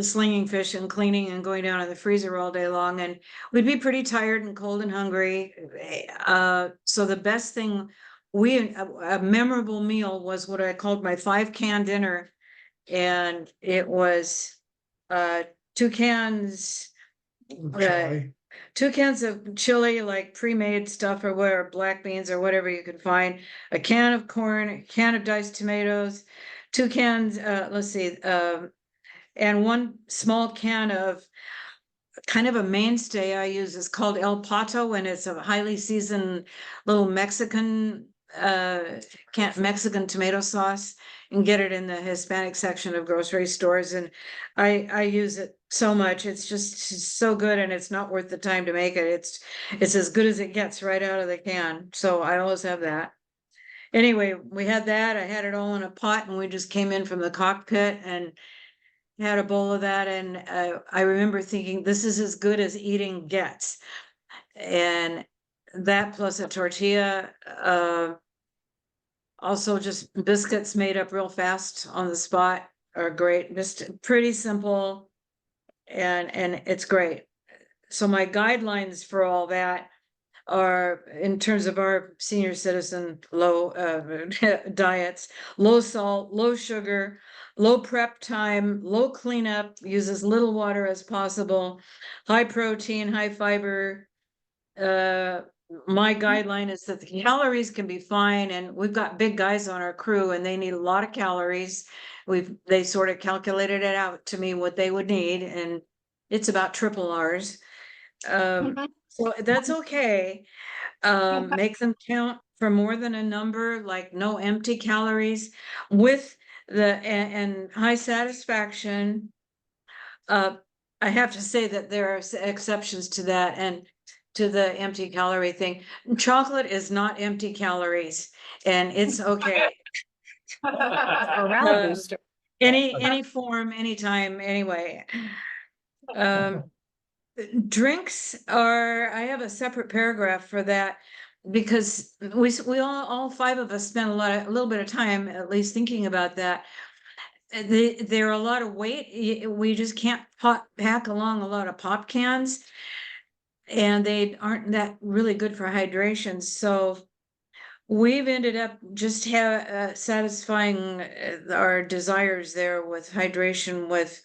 slinging fish and cleaning and going down in the freezer all day long, and we'd be pretty tired and cold and hungry. So the best thing, a memorable meal was what I called my 5-can dinner. And it was, 2 cans, Chili. 2 cans of chili, like pre-made stuff or whatever, black beans or whatever you could find, a can of corn, a can of diced tomatoes, 2 cans, let's see, and 1 small can of kind of a mainstay I use is called El Pato, and it's a highly seasoned little Mexican Mexican tomato sauce. And get it in the Hispanic section of grocery stores, and I use it so much. It's just so good, and it's not worth the time to make it. It's as good as it gets right out of the can. So I always have that. Anyway, we had that. I had it all in a pot, and we just came in from the cockpit and had a bowl of that. And I remember thinking, this is as good as eating gets. And that plus a tortilla, also just biscuits made up real fast on the spot are great, just pretty simple. And it's great. So my guidelines for all that are, in terms of our senior citizen, low diets, low salt, low sugar, low prep time, low cleanup, use as little water as possible, high protein, high fiber. My guideline is that the calories can be fine, and we've got big guys on our crew and they need a lot of calories. They sort of calculated it out to me what they would need, and it's about triple ours. So that's okay. Make them count for more than a number, like no empty calories with and high satisfaction. I have to say that there are exceptions to that, and to the empty calorie thing. Chocolate is not empty calories, and it's okay. Morale booster. Any form, anytime, anyway. Drinks are, I have a separate paragraph for that, because we all 5 of us spent a little bit of time at least thinking about that. There are a lot of weight. We just can't pack along a lot of pop cans, and they aren't that really good for hydration. So we've ended up just satisfying our desires there with hydration, with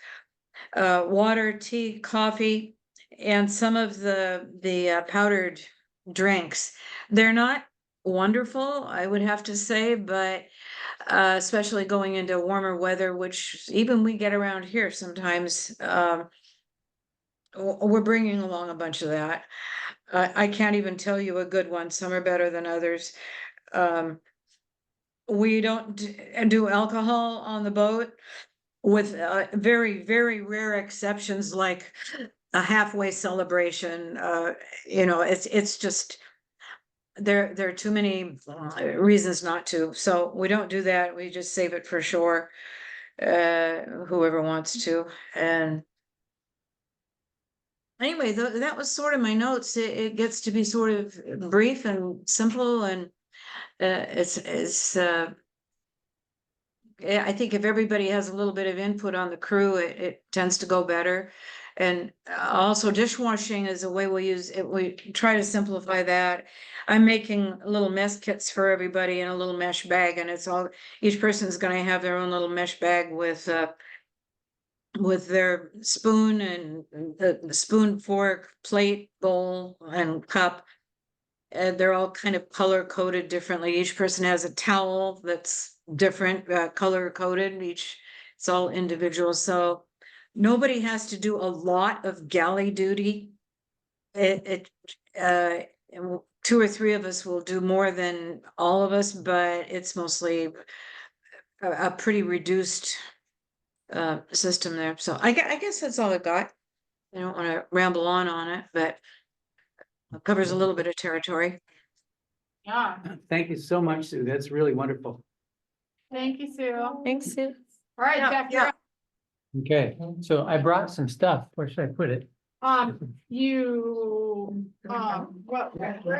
water, tea, coffee, and some of the powdered drinks. They're not wonderful, I would have to say, but especially going into warmer weather, which even we get around here sometimes, we're bringing along a bunch of that. I can't even tell you a good one. Some are better than others. We don't do alcohol on the boat, with very, very rare exceptions, like a halfway celebration. It's just, there are too many reasons not to. So we don't do that. We just save it for shore, whoever wants to. And anyway, that was sort of my notes. It gets to be sort of brief and simple, and I think if everybody has a little bit of input on the crew, it tends to go better. And also dishwashing is a way we use it. We try to simplify that. I'm making little mess kits for everybody in a little mesh bag, and each person's gonna have their own little mesh bag with their spoon and the spoon, fork, plate, bowl, and cup. And they're all kind of color coded differently. Each person has a towel that's different, color coded. It's all individual. So nobody has to do a lot of galley duty. 2 or 3 of us will do more than all of us, but it's mostly a pretty reduced system there. So I guess that's all I've got. I don't want to ramble on it, but it covers a little bit of territory. Yeah, Thank you so much, Sue. That's really wonderful. thank you, Sue. All Thanks, Sue. right, Jeff, you're up. Okay, so I brought some stuff. Where should I put it? Where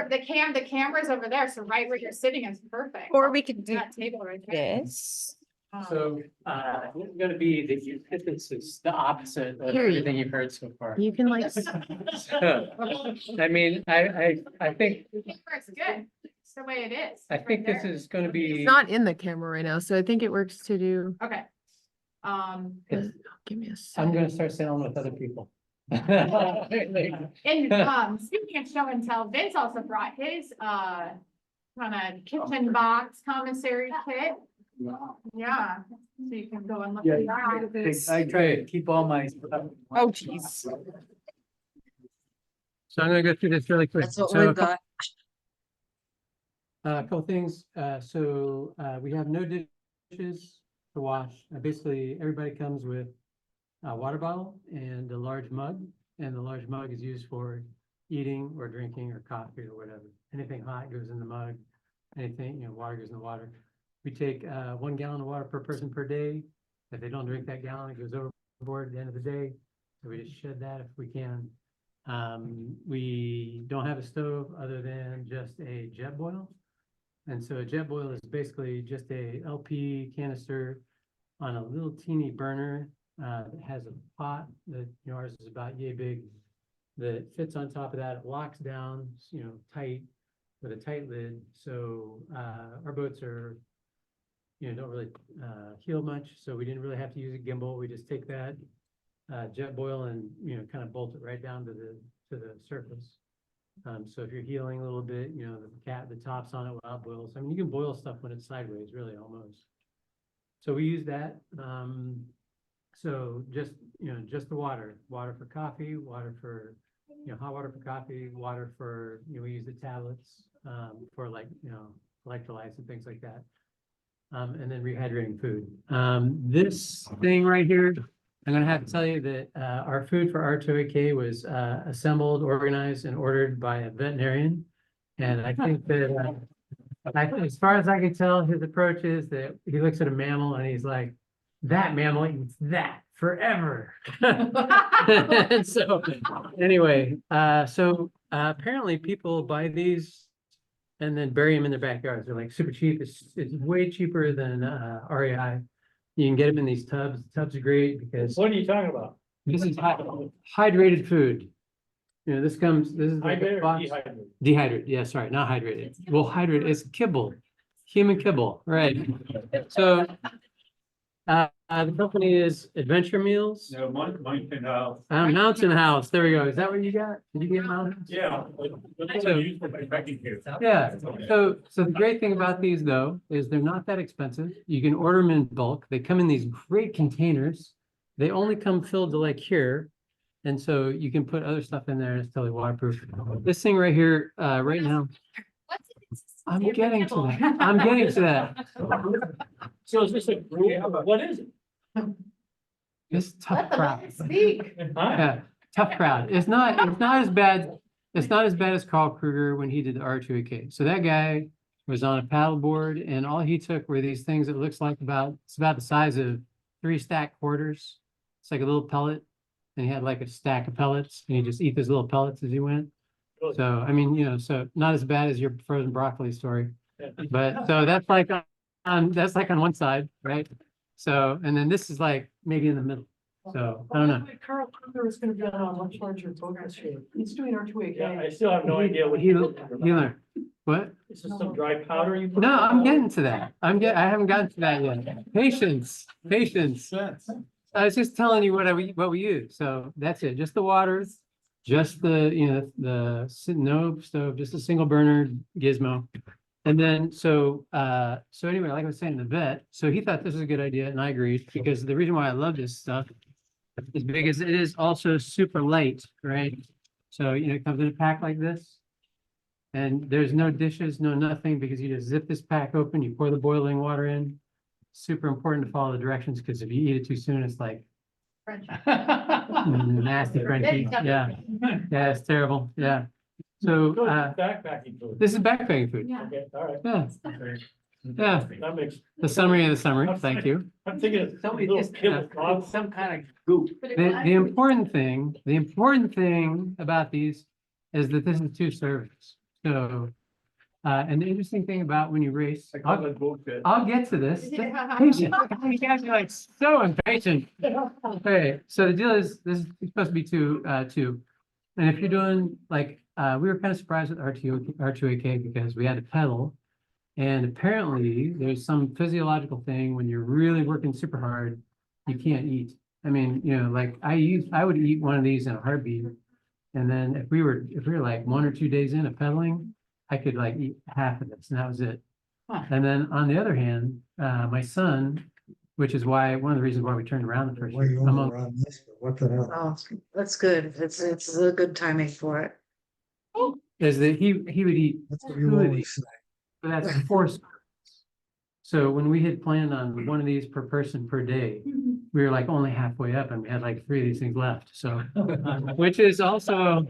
the camera's over there, so right where you're sitting is perfect. Or we could do That table right there. this. So, it's gonna be that you, this is the opposite of Here you- everything you've heard so far. You can like, I mean, I think, The camera's good. It's the way it is. I It's think right this there. is gonna be. it's not in the camera right now, so I think it works to do. Okay. Give me a I'm second. gonna start selling with other people. And speaking of show and tell, Vince also brought his kind of kitchen box commissary kit. Yeah, so you can go and look at that. I try to keep all my. Oh, jeez. So I'm gonna go through this really quick. That's what So we've got. a couple things, we have no dishes to wash. Basically, everybody comes with a water bottle and a large mug, and the large mug is used for eating or drinking or coffee or whatever. Anything hot goes in the mug, anything, water goes in the water. We take 1 gallon of water per person per day. If they don't drink that gallon, it goes overboard at the end of the day. So we just shed that if we can. We don't have a stove other than just a jet boil. And so a jet boil is basically just a LP canister on a little teeny burner that has a pot that, ours is about yay big, that fits on top of that. It locks down, tight with a tight lid. So our boats are, don't really heel much. So we didn't really have to use a gimbal. We just take that jet boil and, kind of bolt it right down to the surface. So if you're healing a little bit, the top's on it while it boils. I mean, you can boil stuff when it's sideways, really, almost. So we use that. So just the water for coffee, water for, hot water for coffee, water for, we use the tablets for electrolytes and things like that. And then rehydrating food. This thing right here, I'm gonna have to tell you that our food for R2AK was assembled, organized, and ordered by a veterinarian. And I think that, as far as I can tell, his approach is that he looks at a mammal and he's like, that mammal eats that forever. And so, anyway, apparently people buy these and then bury them in their backyards. They're like super cheap. It's way cheaper than REI. You can get them in these tubs. Tubs are great because What are you talking about? this is hydrated food. This is like a Hydrated or box. dehydrated? Dehydrated, yeah, sorry, not hydrated. Well, hydrated is kibble, human kibble, right? So the company is Adventure Meals. No, Mountain House. Mountain House, there we go. Is that what you got? Did you get Mountain House? Yeah. Yeah, so the great thing about these though, is they're not that expensive. You can order them in bulk. They come in these great containers. They only come filled to like here. And so you can put other stuff in there and it's totally waterproof. This thing right here, right now, I'm getting to that. I'm getting to that. So is this a group? What is it? This tough crowd. Speak. Huh? Yeah, tough crowd. It's not as bad. It's not as bad as Carl Kruger when he did the R2AK. So that guy was on a paddleboard and all he took were these things that looks like it's about the size of 3 stack quarters. It's like a little pellet. And he had like a stack of pellets and he just eat those little pellets as he went. So, I mean, so not as bad as your frozen broccoli story, but so that's like on one side, right? So, and then this is like maybe in the middle. So I don't know. Carl Kruger is gonna be on a much larger boat this year. He's doing R2AK. Yeah, I still have no idea what He you. learned. What? Is this some dry powder you? put No, in? I'm getting to that. I haven't gotten to that yet. Patience. I was just telling you what we use. So that's it. Just the water, just the, no stove, just a single burner gizmo. And then, so anyway, like I was saying, the vet, so he thought this was a good idea and I agreed because the reason why I love this stuff is because it is also super light, right? So, it comes in a pack like this. And there's no dishes, no nothing, because you just zip this pack open, you pour the boiling water in. Super important to follow the directions, because if you eat it too soon, it's like nasty crunchy. Yeah, it's terrible. Yeah. So Backpacking food. this is backpacking food. Yeah. Okay, all right. Yeah. Yeah, That makes. the summary of the summary, thank you. I'm thinking of Somebody little just, kibble cogs. some kind of goop. The important thing about these is that this is 2 servings. So, and the interesting thing about when you race, I call it bullshit. I'll get to this. Yeah. Patient. You guys are like so impatient. Okay, so the deal is, this is supposed to be two. And if you're doing like, we were kind of surprised with R2AK because we had to pedal. And apparently there's some physiological thing when you're really working super hard, you can't eat. I mean, you know, like I would eat one of these in a heartbeat. And then if we were like 1 or 2 days in of pedaling, I could like eat half of this and that was it. Huh. And then on the other hand, my son, which is why, one of the reasons why we turned around the first Way year. overrun this, but what the hell? Oh, that's good. It's a good timing for it. Is that he would eat That's what 2 you of always these, say. but that's 4 servings. So when we had planned on one of these per person per day, we were like only halfway up and we had like 3 of these things left, so. Which is also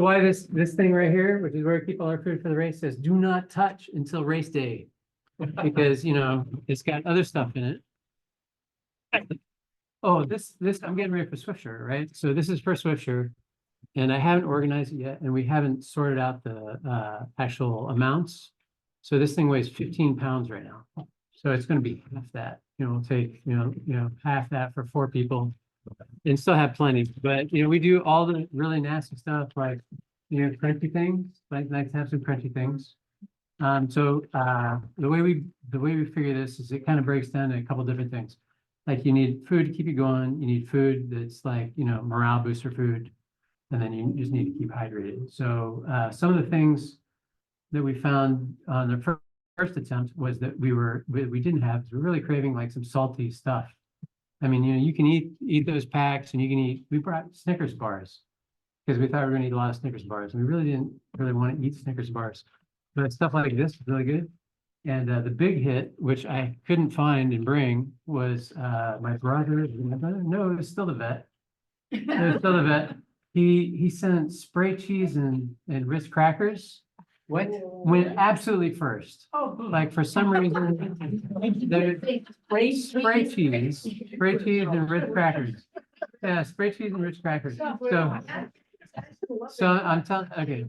why this thing right here, which is where we keep all our food for the race, says do not touch until race day. Because, you know, it's got other stuff in it. Oh, this, I'm getting ready for Swiftsure, right? So this is for Swiftsure. And I haven't organized it yet, and we haven't sorted out the actual amounts. So this thing weighs 15 pounds right now. So it's gonna be half that, you know, we'll take, you know, half that for 4 people. And still have plenty, but you know, we do all the really nasty stuff like, you know, crunchy things, like to have some crunchy things. So the way we figure this is it kind of breaks down into a couple different things. Like you need food to keep you going, you need food that's like, you know, morale booster food. And then you just need to keep hydrated. So some of the things that we found on the first attempt was that we didn't have, we were really craving like some salty stuff. I mean, you know, you can eat those packs and you can eat, we brought Snickers bars because we thought we were gonna eat a lot of Snickers bars. And we really didn't want to eat Snickers bars. But stuff like this is really good. And the big hit, which I couldn't find and bring, was my brother. No, it was still the vet. It was still the vet. He sent spray cheese and Ritz crackers. What? Went absolutely first. Oh. Like for some reason, spray cheese and Ritz crackers. Yeah, spray cheese and Ritz crackers. So I'm telling, okay.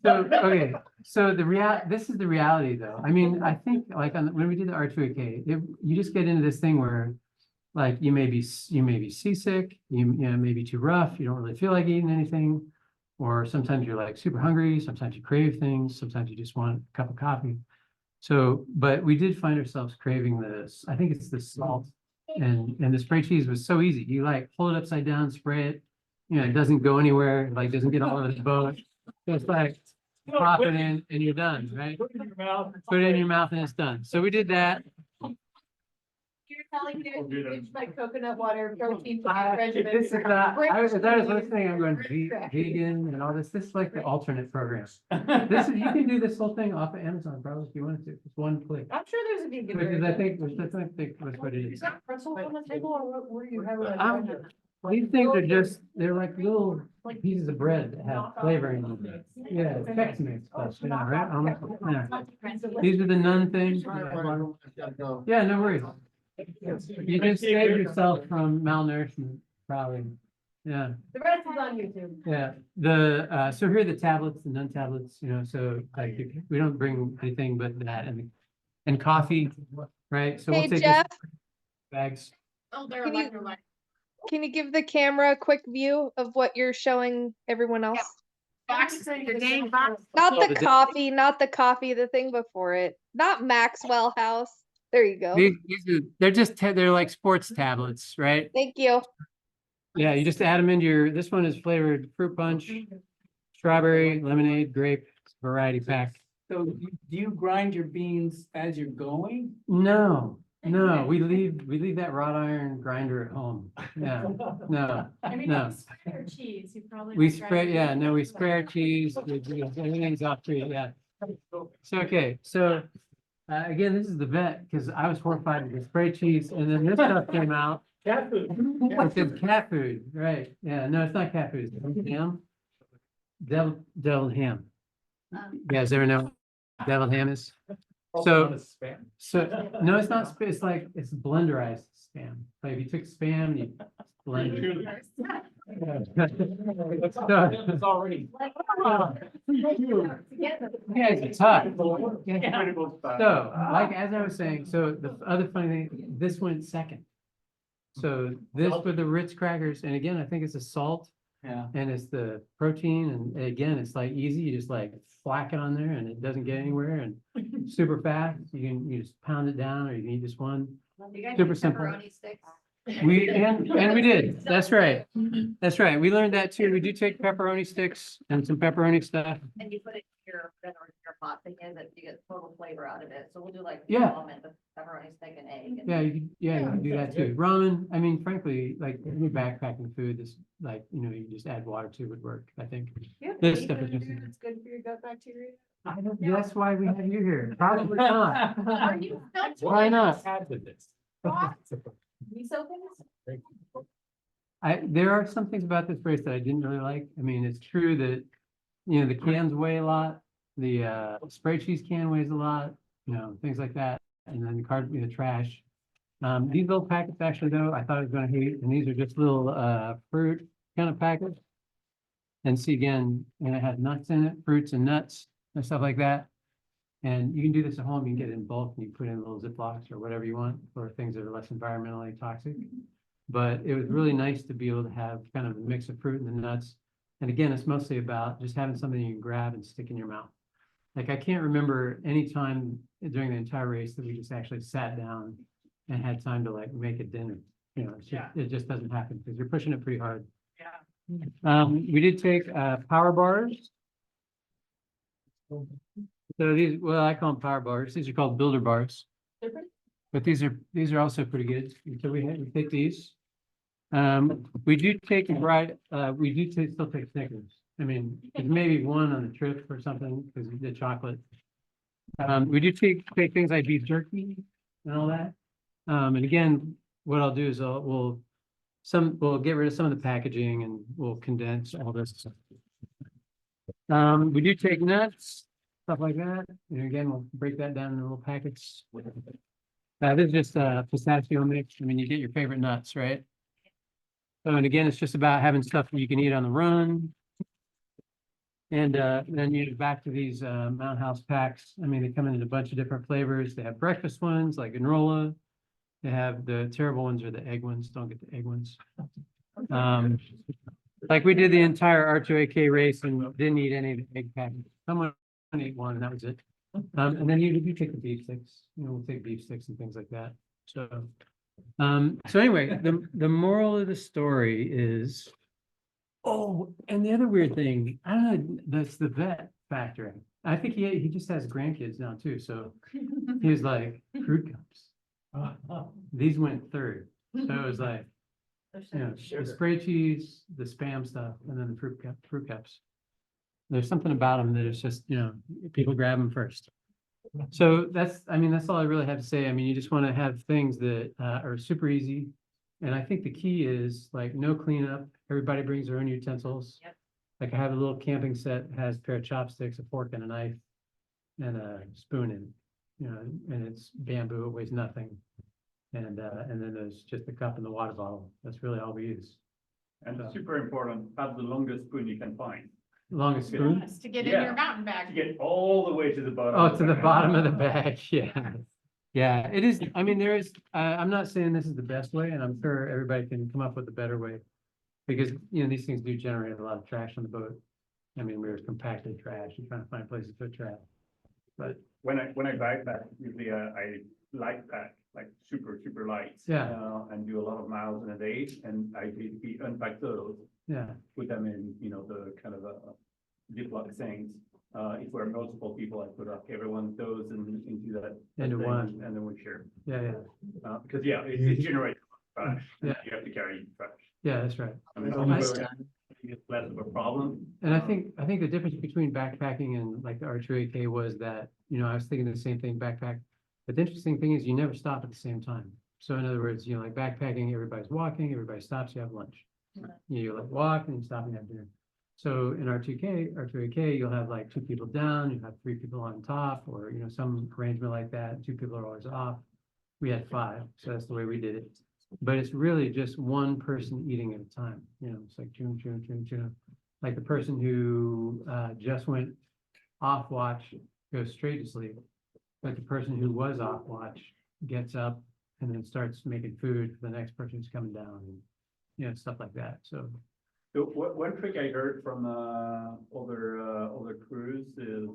So this is the reality though. I mean, I think like when we did the R2AK, you just get into this thing where like you may be seasick, you know, maybe too rough, you don't really feel like eating anything, or sometimes you're like super hungry, sometimes you crave things, sometimes you just want a cup of coffee. So, but we did find ourselves craving this. I think it's the salt and the spray cheese was so easy. You like pull it upside down, spray it, you know, it doesn't go anywhere, like doesn't get all over the boat. So it's like pop it in and you're done, right? Put it in your mouth. Put it in your mouth and it's done. So we did that. You're telling me We'll do that. it's like coconut water, protein. This is not, as I was listening, I'm going vegan and all this. This is like the alternate program. This is, you can do this whole thing off of Amazon, probably if you wanted to. It's one click. I'm sure there's a vegan. Which is, version. I think was what it Is is. that pretzel on the table or what were you having? These things are just, they're like little pieces of bread that have flavoring in them. Yeah, Chex Mix stuff, you know, right? Yeah. These are the nun things. Yeah, no worries. You just save yourself from malnourishment, probably. Yeah, The rest is on YouTube. yeah. So here are the tablets, the nun tablets, you know, so like we don't bring anything but that and coffee, right? So we'll Hey, take Jeff, bags. Oh, they're Can you- electrolyte. can you give the camera a quick view of what you're showing everyone else? Boxes in your game box. Not Oh, the the coffee, not the coffee, the thing before it. Not Maxwell House. There you go. They're like sports tablets, right? Thank you. Yeah, you just add them into this one is flavored fruit punch, strawberry, lemonade, grape, variety pack. So do you grind your beans as you're going? No, we leave that wrought iron grinder at home. Yeah, no, I mean, no. spray your cheese, you probably. We just grind spray, it. yeah, no, we spray our cheese, everything's off tree, yeah. So, okay, so, again, this is the vet, because I was horrified with the spray cheese, and then this stuff came out. Cat food. It says cat food, right, yeah, no, it's not cat food, it's ham. Deviled ham. You guys ever know deviled ham is. Also known So, as spam. so, no, it's not, it's like, it's blenderized spam. Like if you took spam, you blend it. It's already. You guys are tough. So, like, as I was saying, so the other funny thing, this went second. So this with the Ritz crackers, and again, I think it's the salt Yeah. and it's the protein, and again, it's like easy, you just like whack it on there and it doesn't get anywhere and super fast. You just pound it down, or you can eat just one. You guys Super make simple. pepperoni sticks? And we did, that's right. That's right, we learned that too. We do take pepperoni sticks and some pepperoni stuff. And you put it in your, your pot thing is that you get total flavor out of it. So we'll do like. Yeah. ramen with pepperoni stick and egg. and- Yeah, you can do that too. Ramen, I mean, frankly, like any backpacking food is like, you just add water to would work, I think. This stuff is just. It's good for your gut bacteria. That's why we have you here. Probably not. Are you filtering Why not? miso things? There are some things about this race that I didn't really like. I mean, it's true that, the cans weigh a lot. The spray cheese can weighs a lot, things like that. And then the trash. These little packets actually though, I thought I was gonna hate, and these are just little fruit kind of packets. And see again, and it has nuts in it, fruits and nuts and stuff like that. And you can do this at home, you can get it in bulk and you put in little Ziplocs or whatever you want for things that are less environmentally toxic. But it was really nice to be able to have kind of a mix of fruit and the nuts. And again, it's mostly about just having something you can grab and stick in your mouth. Like I can't remember any time during the entire race that we just actually sat down and had time to like make a dinner. It just doesn't happen because you're pushing it pretty hard. Yeah. We did take power bars. So these, well, I call them power bars. These are called builder bars. But these are also pretty good. So we take these. We do take a variety, still take Snickers. I mean, there's maybe one on the trip or something because the chocolate. We do take things like beef jerky and all that. And again, what I'll do is we'll get rid of some of the packaging and we'll condense all this stuff. We do take nuts, stuff like that. And again, we'll break that down in little packets. This is just a pistachio mix. I mean, you get your favorite nuts, right? So, and again, it's just about having stuff that you can eat on the run. And then you back to these Mount House packs. I mean, they come in a bunch of different flavors. They have breakfast ones like granola. They have the terrible ones or the egg ones. Don't get the egg ones. Like we did the entire R2AK race and didn't eat any of the egg packets. Someone ate one and that was it. And then you take the beef sticks, we'll take beef sticks and things like that. So, so anyway, the moral of the story is, oh, and the other weird thing, I don't know, that's the vet factor. I think he just has grandkids now too. So he was like fruit cups. These went third. So it was like, the spray cheese, the spam stuff, and then the fruit cups. There's something about them that is just, people grab them first. So that's all I really have to say. I mean, you just want to have things that are super easy. And I think the key is like no cleanup. Everybody brings their own utensils. Yep. Like I have a little camping set, has a pair of chopsticks, a fork and a knife, and a spoon in, and it's bamboo, it weighs nothing. And then there's just the cup and the water bottle. That's really all we use. And super important, have the longest spoon you can find. Longest spoon? Yes, to get in Yeah. your mountain bag. To get all the way to the bottom. Oh, of to the bag. bottom of the bag, yeah. Yeah, it is, I mean, there is, I'm not saying this is the best way, and I'm sure everybody can come up with a better way. Because, these things do generate a lot of trash on the boat. I mean, we're compacted trash, you're trying to find places to put trash. But, When I backpack, usually I light pack, like super light. Yeah. And do a lot of miles in a day, and I basically unpack those, yeah, put them in, the kind of Ziploc things. If we're multiple people, I put up everyone those into that. Into thing, one. And then we share. yeah, Because it generates trash. Yeah. You have to carry trash. yeah, that's right. I mean, Almost it's less of a problem. And I think the difference between backpacking and like the R2AK was that, I was thinking the same thing, backpack. But the interesting thing is you never stop at the same time. So in other words, like backpacking, everybody's walking, everybody stops, you have lunch. You like walk and you stop and have dinner. So in R2K, you'll have like 2 people down, you have 3 people on top, or, some arrangement like that. 2 people are always off. We had 5, so that's the way we did it. But it's really just one person eating at a time, it's like choo, choo, choo, choo. Like the person who just went off watch goes straight to sleep. But the person who was off watch gets up and then starts making food for the next person who's coming down, and stuff like that. So One trick I heard from other crews is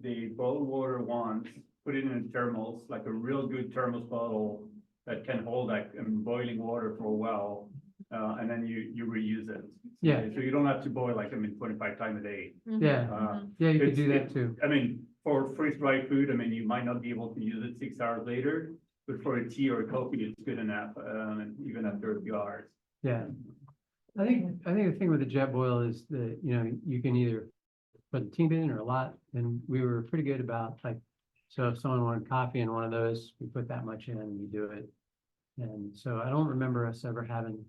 they boil water once, put it in thermos, like a real good thermos bottle that can hold like boiling water for a while, and then you reuse it. Yeah. So you don't have to boil 25 times a day. yeah, you could do that too. I mean, for freeze-dried food, you might not be able to use it 6 hours later, but for a tea or a coffee, it's good enough, even after a few hours. Yeah. I think the thing with the jet boil is that, you can either put a teeny bit in or a lot, and we were pretty good about so if someone wanted coffee in one of those, we put that much in and we do it. And so I don't remember us ever having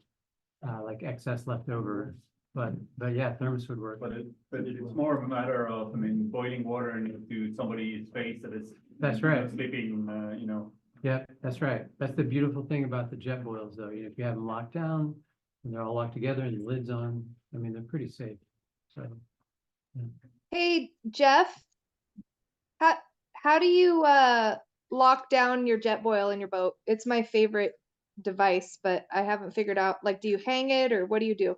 excess left over, but yeah, thermos would work. But it's more of a matter of, boiling water into somebody's face that is. That's right. Sleeping, Yeah, that's right. That's the beautiful thing about the jet boils though. If you have them locked down and they're all locked together and the lid's on, they're pretty safe. So. Yeah. Hey, Jeff. How do you lock down your jet boil in your boat? It's my favorite device, but I haven't figured out, do you hang it or what do you do?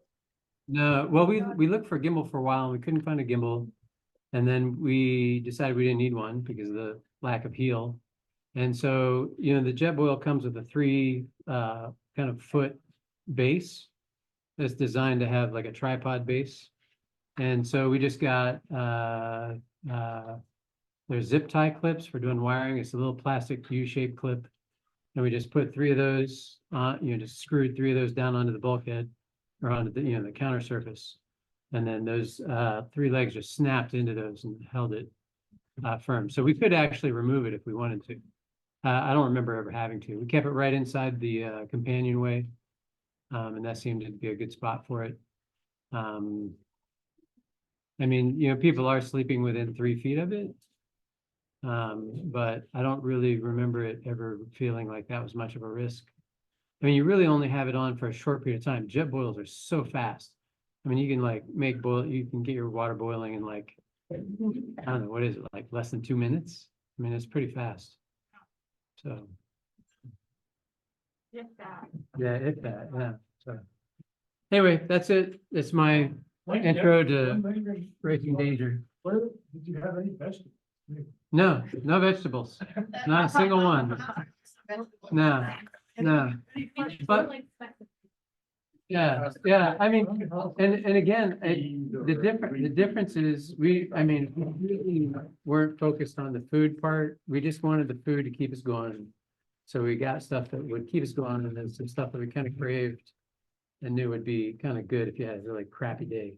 No, well, we looked for a gimbal for a while and we couldn't find a gimbal. And then we decided we didn't need one because of the lack of heel. And so, the jet boil comes with a 3 kind of foot base that's designed to have like a tripod base. And so we just got there's zip tie clips for doing wiring. It's a little plastic U-shaped clip. And we just put 3 of those on, just screwed 3 of those down onto the bulkhead or onto the, the counter surface. And then those 3 legs just snapped into those and held it firm. So we could actually remove it if we wanted to. I don't remember ever having to. We kept it right inside the companionway. And that seemed to be a good spot for it. People are sleeping within 3 feet of it. But I don't really remember it ever feeling like that was much of a risk. You really only have it on for a short period of time. Jet boils are so fast. You can you can get your water boiling in I don't know, what is it, less than 2 minutes? It's pretty fast. So. If that. Yeah, if that, yeah. So. Anyway, that's it. It's my intro to Breaking Danger. Did you have any vegetables? No vegetables. Not a single one. No. But yeah, and again, the difference is we really weren't focused on the food part. We just wanted the food to keep us going. So we got stuff that would keep us going, and then some stuff that we kind of craved and knew would be kind of good if you had a really crappy day.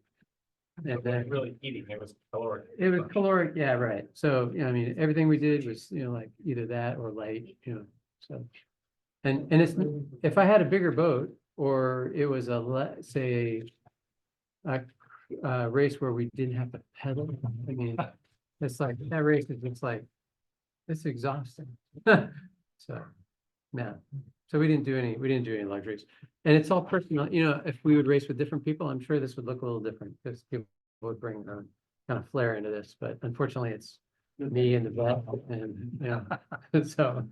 And then Really eating, it was caloric. it was caloric, yeah, right. So, everything we did was, either that or light, so. And it's, if I had a bigger boat or it was say a race where we didn't have to pedal, it's like, that race is just it's exhausting. So, no. So we didn't do any luxuries. And it's all personal, if we would race with different people, I'm sure this would look a little different because people would bring their own kind of flair into this, but unfortunately it's me and the vet and, so.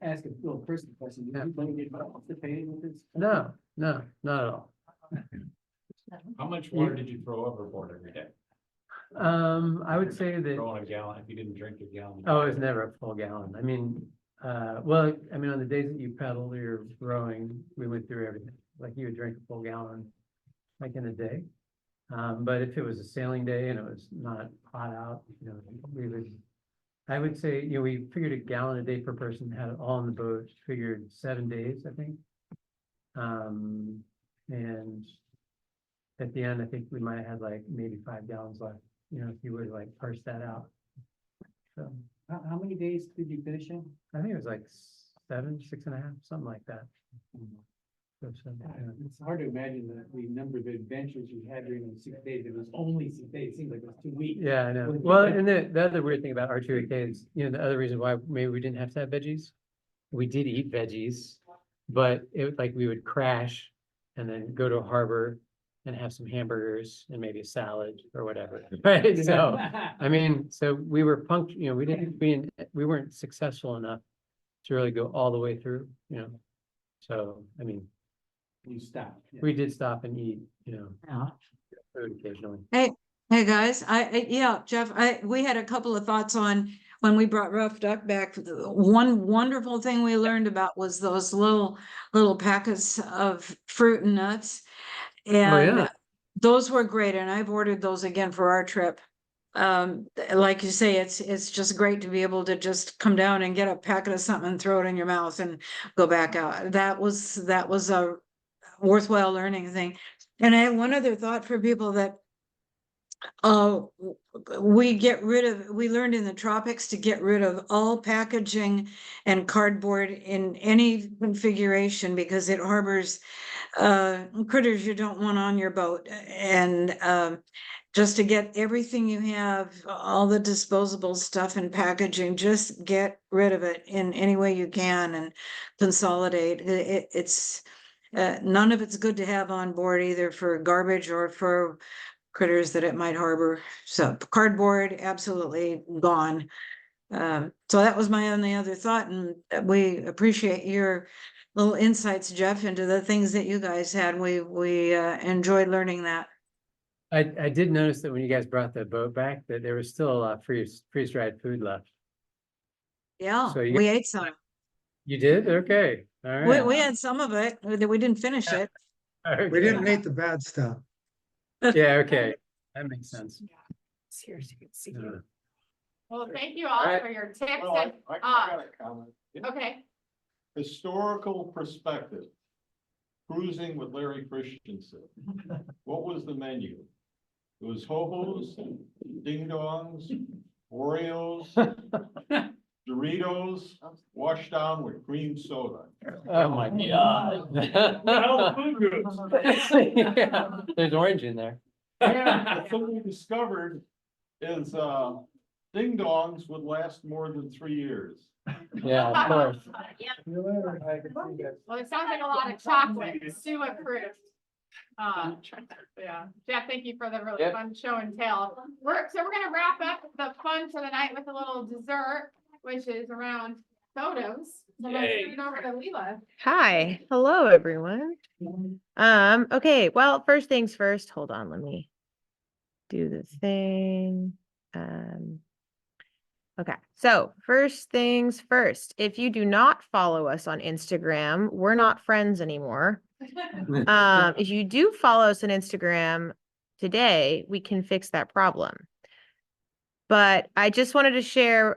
Ask a little personal question. Yeah. Did you get off the pay with this? No, not at all. How much water did you throw overboard every day? I would say that, Throwing a gallon, if you didn't drink a gallon. oh, it was never a full gallon. On the days that you pedal or you're rowing, we went through everything. You would drink a full gallon, in a day. But if it was a sailing day and it was not hot out, I would say, we figured a gallon a day per person, had it all on the boat, figured 7 days, I think. And at the end, I think we might have had maybe 5 gallons left, if you would parse that out. So. How many days did you finish in? I think it was 7, 6.5, something like that. It's hard to imagine that the number of adventures you had during those 6 days, it was only 6 days, it seems like it was 2 weeks. Yeah, I know. Well, and the other weird thing about R2AK is, you know, the other reason why maybe we didn't have to have veggies. We did eat veggies, but it was like we would crash and then go to a harbor and have some hamburgers and maybe a salad or whatever, right? So, I mean, so we were you know, we weren't successful enough to really go all the way through, you know? So, I mean, You stopped. yeah. we did stop and eat, you know, Yeah. food occasionally. Hey guys, yeah, Jeff, we had a couple of thoughts on when we brought Rough Duck back. One wonderful thing we learned about was those little packets of fruit and nuts. And yeah. those were great, and I've ordered those again for our trip. Like you say, it's just great to be able to just come down and get a packet of something and throw it in your mouth and go back out. That was a worthwhile learning thing. And I have one other thought for people that we learned in the tropics to get rid of all packaging and cardboard in any configuration because it harbors critters you don't want on your boat. And just to get everything you have, all the disposable stuff and packaging, just get rid of it in any way you can and consolidate. It's none of it's good to have on board, either for garbage or for critters that it might harbor. So cardboard, absolutely gone. So that was my only other thought, and we appreciate your little insights, Jeff, into the things that you guys had. We enjoyed learning that. I did notice that when you guys brought the boat back, that there was still a lot of freeze-dried food left. Yeah, So we ate some. You did? Okay, all right. We had some of it, we didn't finish it. We didn't eat the bad stuff. Yeah, okay, that makes sense. Here, so you can see. Uh, Well, thank you all Alright. for your tips Well, I and, got a comment. okay, Historical perspective. Cruising with Larry Christensen. What was the menu? It was ho-hos, ding dongs, Oreos, Doritos, washed down with cream soda. Oh, my God. All the food groups. Yeah, there's orange in there. That's what we discovered is, ding dongs would last more than 3 years. Yeah, of course. well, it sounds like a lot of chocolate, Sue approved. Yeah, Jeff, thank you for the really Yep. fun show and tell. We're gonna wrap up the fun for the night with a little dessert, which is around photos. So let's turn it over to Leela. Hi, hello, everyone. Okay, well, first things first, hold on, let me do the thing. Okay, so first things first, if you do not follow us on Instagram, we're not friends anymore. If you do follow us on Instagram today, we can fix that problem. But I just wanted to share,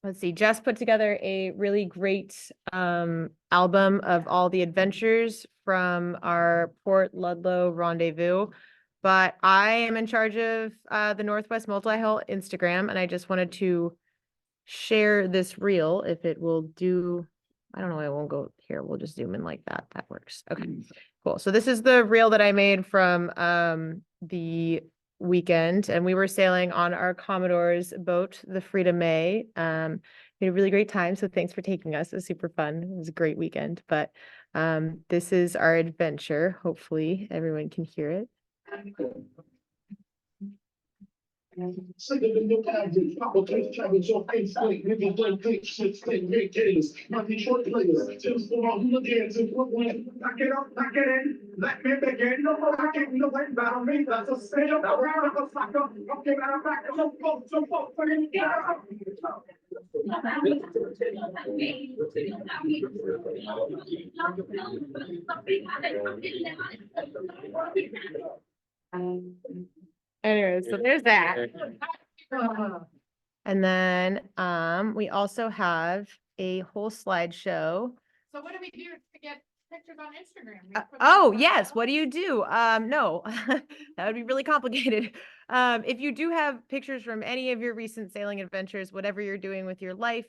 let's see, Jess put together a really great album of all the adventures from our Port Ludlow Rendezvous. But I am in charge of the Northwest Multihull Instagram, and I just wanted to share this reel if it will do. I don't know, I won't go here. We'll just zoom in like that. That works. Okay, cool. So this is the reel that I made from the weekend, and we were sailing on our Commodore's boat, the Frida May. We had a really great time, so thanks for taking us. It was super fun. It was a great weekend, but this is our adventure. Hopefully everyone can hear it. Anyway, so there's that. And then we also have a whole slideshow. So what do we do to get pictures on Instagram. We put them Oh, on yes, our- what do you do? No, that would be really complicated. If you do have pictures from any of your recent sailing adventures, whatever you're doing with your life,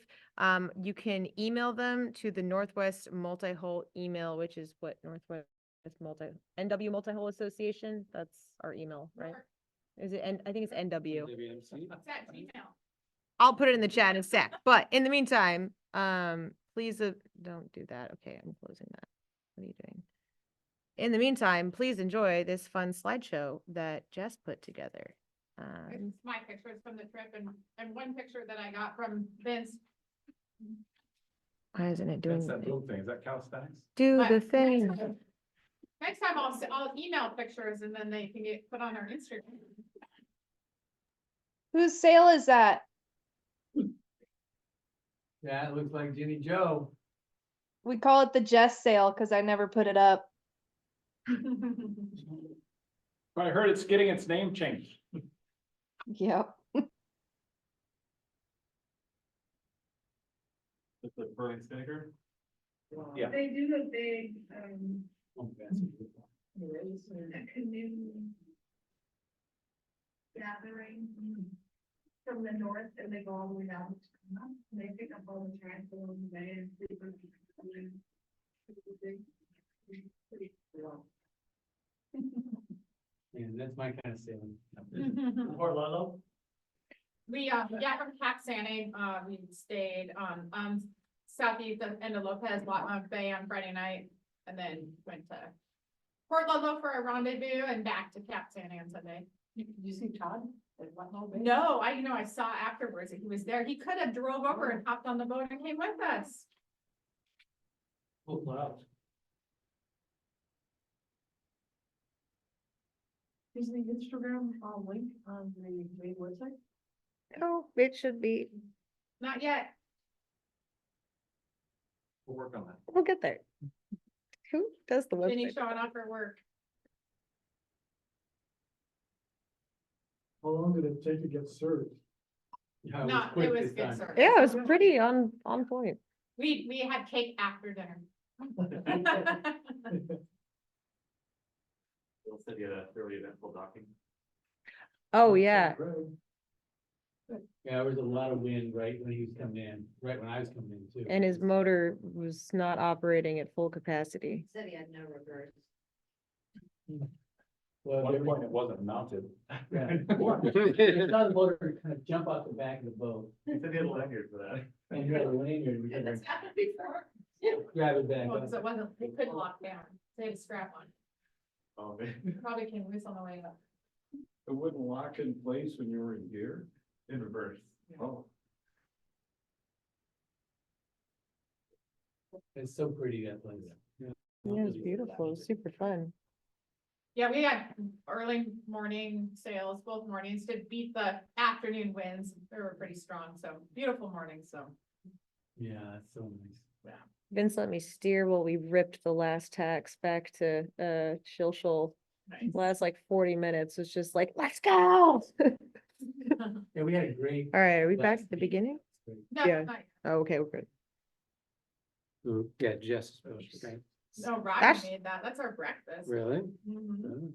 you can email them to the Northwest Multihull email, which is what Northwest NW Multihull Association, that's our email, right? Is it, I think it's NW. It's at Gmail. I'll put it in the chat in a sec, but in the meantime, please, don't do that. Okay, I'm closing that. What are you doing? In the meantime, please enjoy this fun slideshow that Jess put together. It's my pictures from the trip and one picture that I got from Vince. Why isn't it doing That's that it? little thing, is that calisthenics? Do But the next thing. time- Next time I'll email pictures and then they can get put on our Instagram. Whose sale is that? Yeah, it looks like Ginnie Jo. We call it the Jess sale because I never put it up. But I heard it's getting its name changed. Yep. It's the Burlington Spinnaker? Yeah. They do a big, Oh, fancy. canoe gathering from the north and they go all the way down. And they pick up all the trash along the way and people. And that's my kind of sailing. Port Ludlow. We, yeah, from Capsani, we stayed on, southeast of end of Lopez, Bay on Friday night. And then went to Port Ludlow for a rendezvous and back to Capsani on Sunday. Did you see Todd? at Ludlow Bay? No, I saw afterwards that he was there. He could have drove over and hopped on the boat and came with us. Full clouds. Is the Instagram link on the main website? Oh, it should be. Not yet. We'll work on that. We'll get there. Who does the Ginny website? showing up for work. How long did it take to get served? Yeah, No, quick it was this good time. service. Yeah, it was pretty on point. We had cake after dinner. We'll send you that fairly eventful docking. Oh, yeah. Yeah, there was a lot of wind right when he was coming in, right when I was coming in too. And his motor was not operating at full capacity. Said he had no reverse. At Well, one point, it wasn't mounted. yeah. I saw the motor kind of jump out the back of the boat. He said he had a lanyard for that. And you had a lanyard, we could That's happened before. grab it back Well, up. because it wasn't, they couldn't lock down. They had a strap on. Oh, man. Probably came loose on the way up. It wouldn't lock in place when you were in gear? In reverse. Oh. It's so pretty, that place. Yeah, it was beautiful. It was super fun. Yeah, we had early morning sails, both mornings to beat the afternoon winds. They were pretty strong, so beautiful morning, so. Yeah, it's so nice. Vince let me steer while we ripped the last tacks back to Shilshul. Nice. Last like 40 minutes was just like, let's go. Yeah, we had a great. All right, are we back last at the week. beginning? No, Yeah. not- Oh, okay, we're good. Yeah, Jess. Okay. no, Robbie That's- made that. That's our breakfast. Really? Mhm.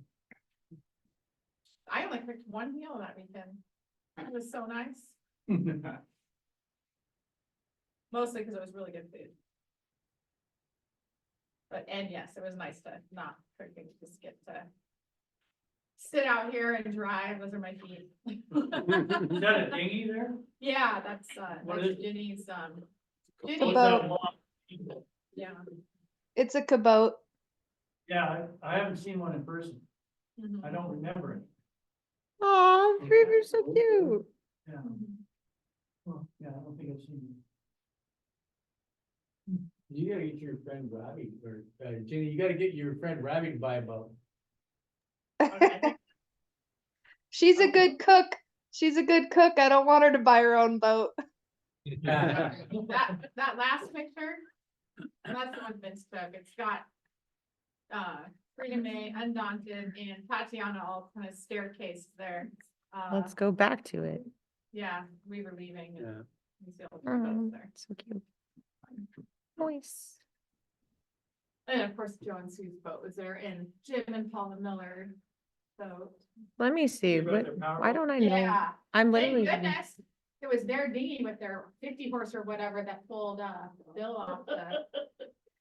Oh. I only cooked one meal that weekend. It was so nice, mostly because it was really good food. And yes, it was nice to not cook and just get to sit out here and drive. Those are my feet. Is that a dinghy there? Yeah, that's What that's is it? Ginny's, What's Ginny's, that long? yeah. It's a cabote. Yeah, I haven't seen one in person. Mhm. I don't remember it. Oh, you're so cute. Yeah. Well, yeah, I don't think I've seen You gotta get your friend Robbie, or Ginny, you gotta get your friend Robbie to buy a boat. Okay. She's a good cook. She's a good cook. I don't want her to buy her own boat. Yeah. That last picture, that's the one Vince took. It's got Freedom May, Undaunted, and Tatiana all kind of staircase there. Let's go back to it. Yeah, we were leaving. and Yeah. we see all the boats there. So cute. Nice. And of course, Joe and Sue's boat was there, and Jim and Paula Miller. So, Let me see, They what, run their power why boat? don't I know? yeah, I'm thank literally. goodness. It was their dinghy with their 50 horse or whatever that pulled, Bill off the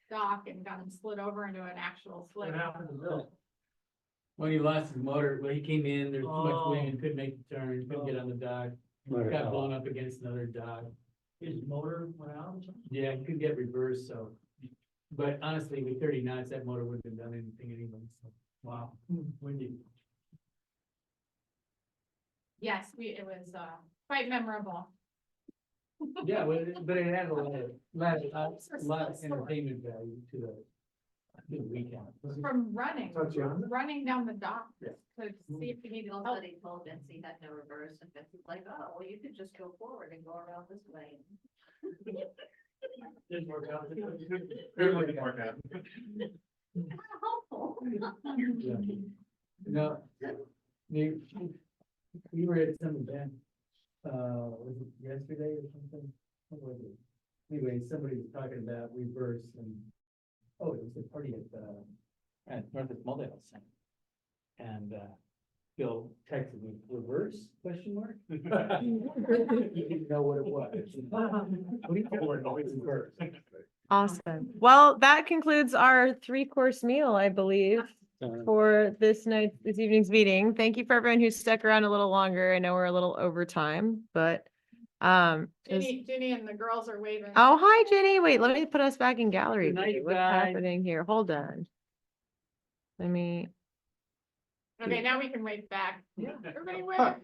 dock and got him slid over into an actual slip. What happened to Bill? When he lost his motor, when he came in, there was too much Oh. wind, couldn't make the turn, couldn't get on the dock. Got blown up against another dock. His motor went out or something? Yeah, he couldn't get reversed, so. But honestly, with 30 knots, that motor wouldn't have done anything anyway, so. Wow. Windy. Yes, it was, quite memorable. Yeah, but it had a lot of entertainment value to the weekend. From running, Tatiana? running down the dock Yeah. to see if he needed Bill help. said he told Vince he had no reverse, and Vince was like, oh, well, you could just go forward and go around this way. Didn't work out. Didn't work out. Helpful. Yeah. No, we were at some event, was it yesterday or something? What was it? Anyway, somebody was talking about reverse and, oh, it was a party at Northwest Multihull Center. And, Bill texted me, reverse, question mark? He didn't know what it was. What do you think we're always reverse? Awesome. Well, that concludes our 3-course meal, I believe, for this evening's meeting. Thank you for everyone who stuck around a little longer. I know we're a little over time, but it was- Ginny and the girls are waving. oh, hi, Jenny. Wait, let me put us back in gallery. Good night, view. What's guys. happening here? Hold on. Let me, Okay, now we can wave back. Everybody wave.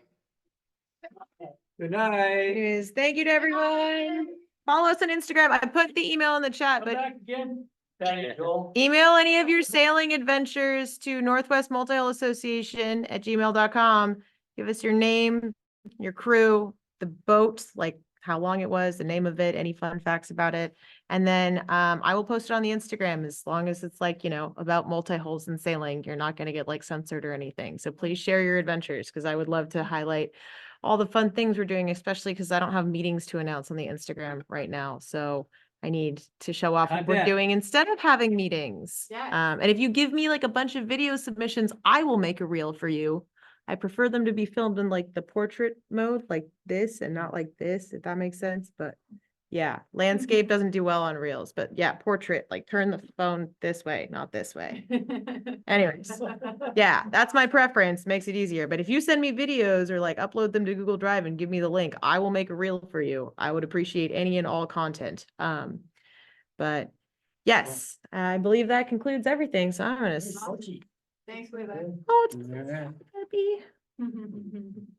Good night. anyways, thank you to everyone. Follow us on Instagram. I put the email in the chat, Come but back again. Thank you. email any of your sailing adventures to Northwest Multihull Association at gmail.com. Give us your name, your crew, the boat, like how long it was, the name of it, any fun facts about it. And then I will post it on the Instagram as long as it's like, about multi-hulls and sailing. You're not going to get like censored or anything. So please share your adventures because I would love to highlight all the fun things we're doing, especially because I don't have meetings to announce on the Instagram right now. So I need to show off what we're Content. doing instead of having meetings. Yes. And if you give me like a bunch of video submissions, I will make a reel for you. I prefer them to be filmed in like the portrait mode, like this and not like this, if that makes sense. But yeah, landscape doesn't do well on reels, but yeah, portrait, like turn the phone this way, not this way. Anyways, yeah, that's my preference, makes it easier. But if you send me videos or like upload them to Google Drive and give me the link, I will make a reel for you. I would appreciate any and all content. But yes, I believe that concludes everything. So I'm gonna. Thanks, Leila. Oh, it's happy.